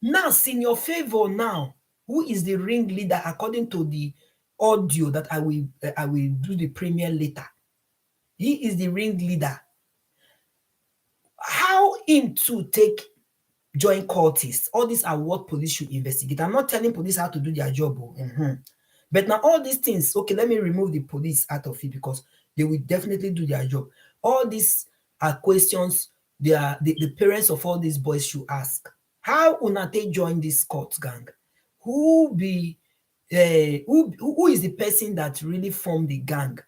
Now, in your favor now, who is the ringleader according to the audio that I will do the premiere later? He is the ringleader. How him to take join cultists? All these are what police should investigate. I'm not telling police how to do their job. But now all these things, okay, let me remove the police out of it, because they will definitely do their job. All these are questions the parents of all these boys should ask. How Unate join this cult gang? Who is the person that really formed the gang?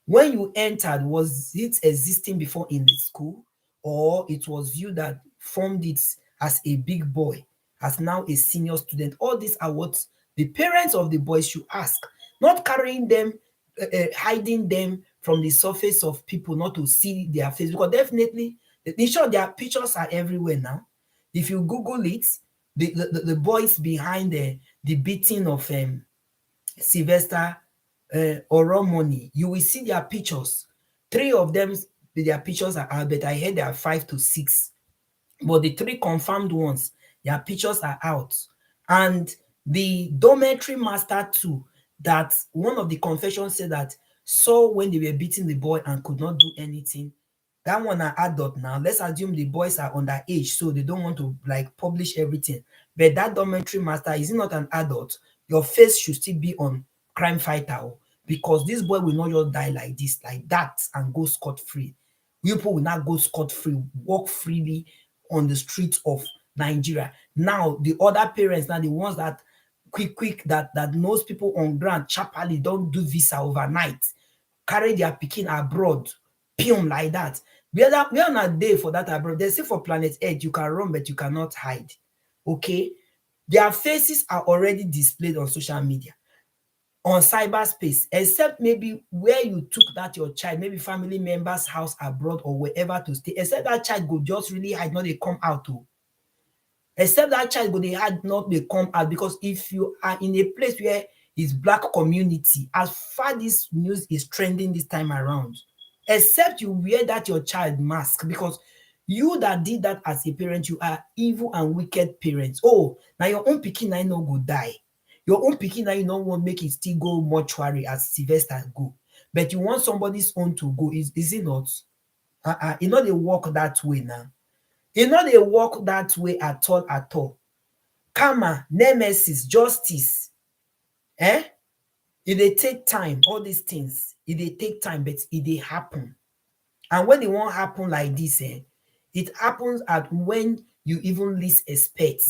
When you entered, was it existing before in the school, or it was you that formed it as a big boy, as now a senior student? All these are what the parents of the boys should ask, not carrying them, hiding them from the surface of people, not to see their face, because definitely, in short, their pictures are everywhere now. If you Google it, the boys behind the beating of Sylvester Oromoni, you will see their pictures. Three of them, their pictures are out, but I heard there are 5 to 6. But the three confirmed ones, their pictures are out. And the dormitory master too, that one of the confessions said that saw when they were beating the boy and could not do anything. That one are adult now. Let's assume the boys are underage, so they don't want to like publish everything. But that dormitory master is not an adult. Your face should still be on crime fighter, because this boy will not just die like this, like that, and go scot-free. People will not go scot-free, walk freely on the streets of Nigeria. Now, the other parents, now the ones that quick that knows people on ground, sharply don't do visa overnight, carry their pikin abroad, pium like that. We are not there for that abroad. They say for planet Earth, you can run, but you cannot hide. Okay? Their faces are already displayed on social media, on cyberspace, except maybe where you took that your child, maybe family member's house abroad or wherever to stay, except that child go just really hide, not they come out to. Except that child go they hide, not they come out, because if you are in a place where it's black community, as far this news is trending this time around, except you wear that your child mask, because you that did that as a parent, you are evil and wicked parents. Oh, now your own pikin na no go die. Your own pikin na you no want make it still go mortuary as Sylvester go, but you want somebody's own to go. Is it not? You know they work that way now. You know they work that way at all at all. Karma, nemesis, justice, eh? It dey take time. All these things, it dey take time, but it dey happen. And when it won't happen like this, it happens at when you even least expect.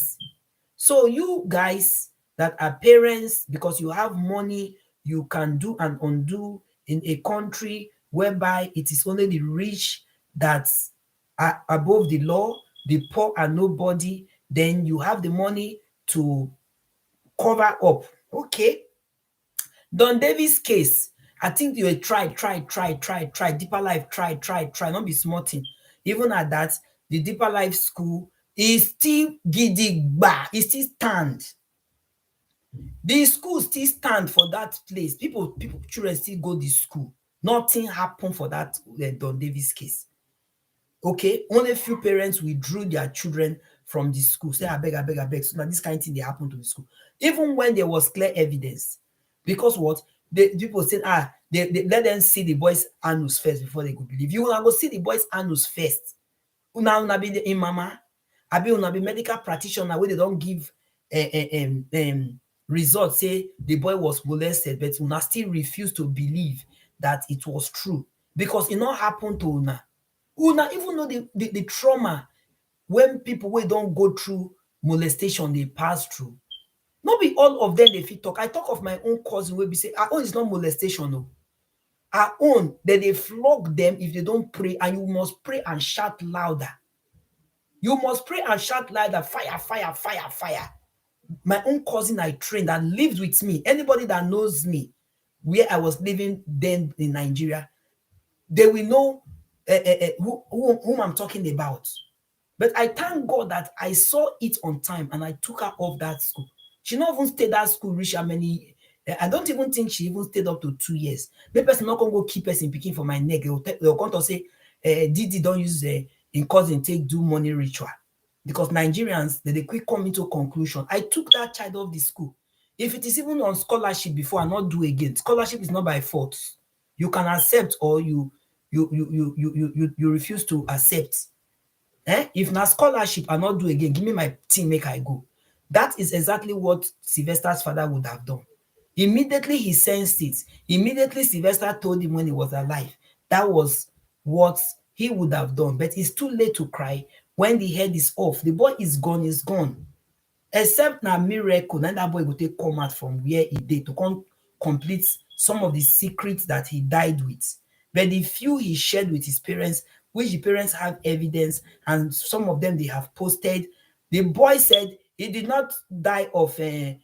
So you guys that are parents, because you have money, you can do and undo in a country whereby it is only the rich that are above the law, the poor are nobody, then you have the money to cover up. Okay. Don Davis case, I think you try. Deeper Life try. Not be small thing. Even at that, the Deeper Life school is still gidigba. It still stand. The school still stand for that place. People, children still go the school. Nothing happened for that Don Davis case. Okay, only few parents withdrew their children from the school. Say, I beg. So now this kind of thing they happen to the school. Even when there was clear evidence. Because what? The people said, they let them see the boys' anus first before they could believe. You will go see the boys' anus first. Una be the imama. Abi una be medical practitioner where they don't give results, say the boy was molested, but una still refuse to believe that it was true. Because it not happened to una. Una even know the trauma when people wey don go through molestation dey pass through. No be all of them dey fit talk. I talk of my own cousin wey be say her own is not molestation o. Her own, dem dey flog them if they don't pray, and you must pray and shout louder. You must pray and shout louder, fire. My own cousin I trained that lived with me. Anybody that knows me, where I was living then in Nigeria, they will know whom I'm talking about. But I thank God that I saw it on time and I took her off that school. She not even stayed that school reach how many. I don't even think she even stayed up to 2 years. The person not gonna go keep person picking for my neck. They'll come to say, Didi don't use in cousin take do money ritual. Because Nigerians, they quick come into conclusion. I took that child off the school. If it is even on scholarship before, I not do again. Scholarship is not by fault. You can accept or you refuse to accept. If na scholarship I not do again, give me my thing, make I go. That is exactly what Sylvester's father would have done. Immediately he sensed it. Immediately Sylvester told him when he was alive. That was what he would have done. But it's too late to cry when the head is off. The boy is gone, is gone. Except na miracle, then that boy will take come out from where he did to complete some of the secrets that he died with. But the few he shared with his parents, which the parents have evidence, and some of them they have posted. The boy said he did not die of it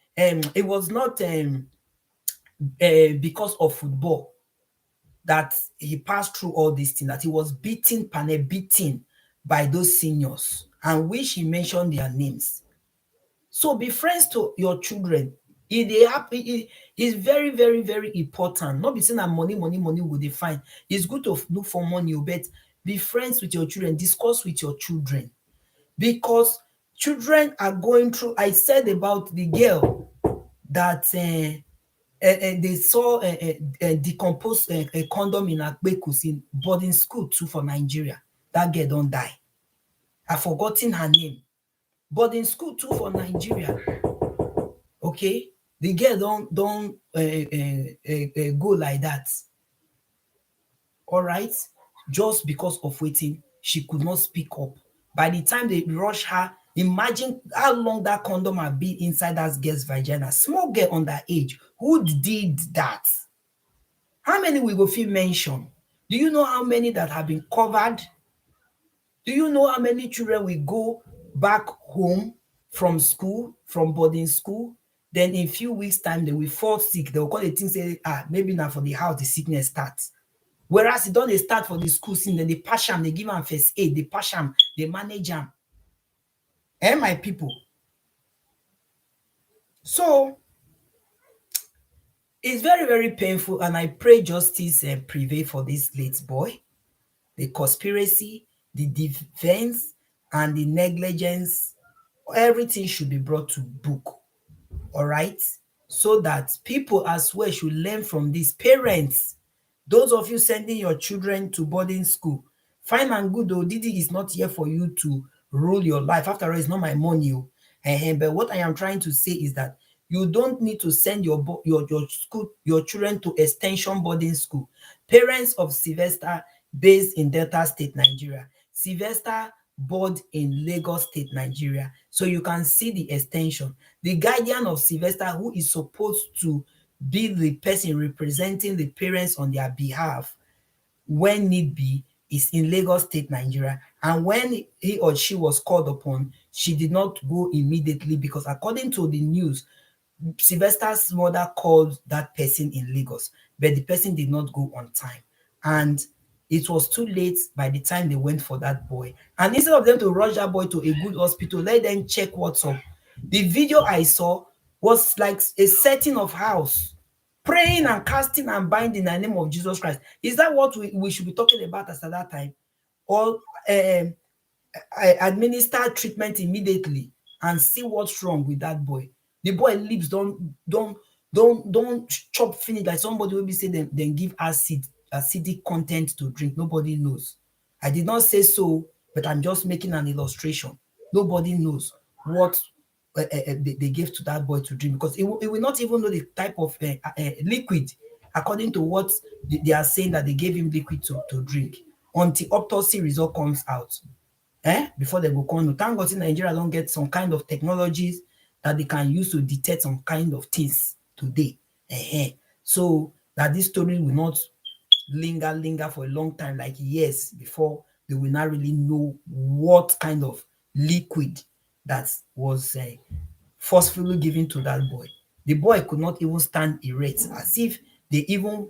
was not because of football that he passed through all these things, that he was beaten by those seniors, and which he mentioned their names. So be friends to your children. If they happy, it is very, very, very important. Not be saying that money will define. It's good to look for money, but be friends with your children, discuss with your children. Because children are going through. I said about the girl that they saw decompose a condom in Akbekus in boarding school too for Nigeria. That girl don't die. I've forgotten her name. Boarding school too for Nigeria. Okay, the girl don't go like that. All right, just because of waiting, she could not speak up. By the time they rush her, imagine how long that condom had been inside that girl's vagina. Small girl underage. Who did that? How many we go fit mention? Do you know how many that have been covered? Do you know how many children will go back home from school, from boarding school? Then in few weeks' time, they will fall sick. They will call the thing say, maybe now for the house the sickness starts. Whereas it don't they start for the school scene, then they patch them, they give them first aid, they patch them, they manage them. Eh, my people. So it's very, very painful, and I pray justice prevail for this late boy. The conspiracy, the defense, and the negligence, everything should be brought to book. All right, so that people as well should learn from these parents. Those of you sending your children to boarding school, fine and good though. Didi is not here for you to rule your life. After all, it's not my money. But what I am trying to say is that you don't need to send your children to extension boarding school. Parents of Sylvester, based in Delta State, Nigeria. Sylvester board in Lagos State, Nigeria. So you can see the extension. The guardian of Sylvester, who is supposed to be the person representing the parents on their behalf when need be, is in Lagos State, Nigeria. And when he or she was called upon, she did not go immediately because according to the news, Sylvester's mother called that person in Lagos, but the person did not go on time. And it was too late by the time they went for that boy. And instead of them to rush that boy to a good hospital, let them check what's up. The video I saw was like a setting of house, praying and casting and binding in the name of Jesus Christ. Is that what we should be talking about at that time? Or administer treatment immediately and see what's wrong with that boy? The boy lips don't chop finish like somebody will be say then give acidic content to drink. Nobody knows. I did not say so, but I'm just making an illustration. Nobody knows what they gave to that boy to drink because it will not even know the type of liquid according to what they are saying that they gave him liquid to drink until autopsy result comes out. Before they go come know. Thank God say Nigeria don't get some kind of technologies that they can use to detect some kind of things today. So that this story will not linger for a long time, like years, before they will not really know what kind of liquid that was forcefully given to that boy. The boy could not even stand erect, as if they even,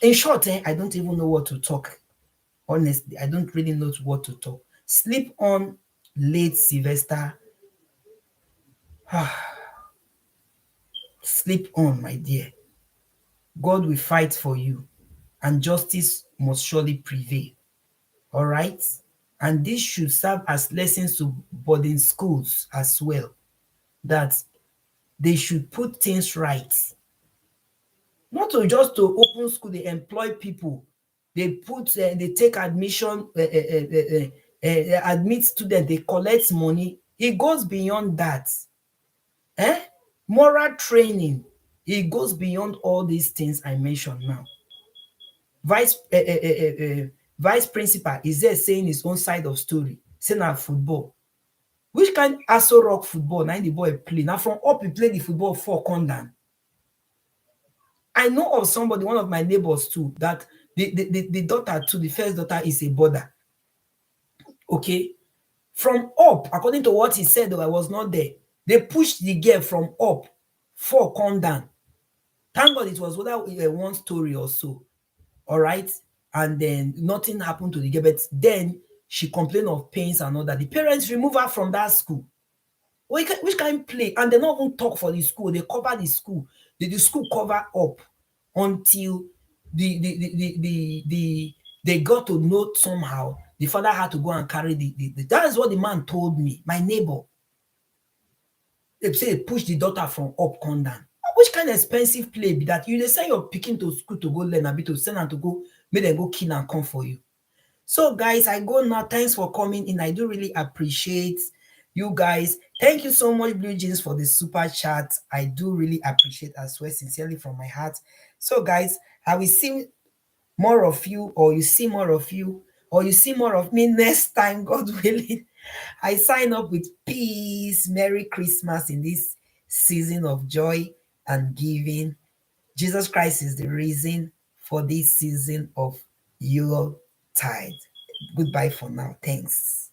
in short, I don't even know what to talk. Honestly, I don't really know what to talk. Sleep on, late Sylvester. Sleep on, my dear. God will fight for you, and justice must surely prevail. All right? And this should serve as lessons to boarding schools as well, that they should put things right. Not to just to open school, they employ people. They take admission, admit students, they collect money. It goes beyond that. Moral training, it goes beyond all these things I mentioned now. Vice principal is there saying his own side of story, saying na football. Which kind Aso Rock football na the boy play? Now from up he play the football for come down. I know of somebody, one of my neighbors too, that the daughter too, the first daughter is a border. Okay. From up, according to what he said, though I was not there, they pushed the girl from up, four come down. Thank God it was whether one story or so. All right. And then nothing happened to the girl, but then she complained of pains and all that. The parents removed her from that school. Which kind play? And they not even talk for the school. They cover the school. The school cover up until they got to know somehow. The father had to go and carry that is what the man told me. My neighbor. They say they push the daughter from up come down. Which kind of expensive play be that? You dey send your pikin to school to go learn abi to send am to go make dem go kill am come for you. So guys, I go now. Thanks for coming in. I do really appreciate you guys. Thank you so much, Blue Jeans, for the super chat. I do really appreciate as well, sincerely from my heart. So guys, I will see more of you, or you see more of you, or you see more of me next time, God willing. I sign up with peace. Merry Christmas in this season of joy and giving. Jesus Christ is the reason for this season of Yuletide. Goodbye for now. Thanks.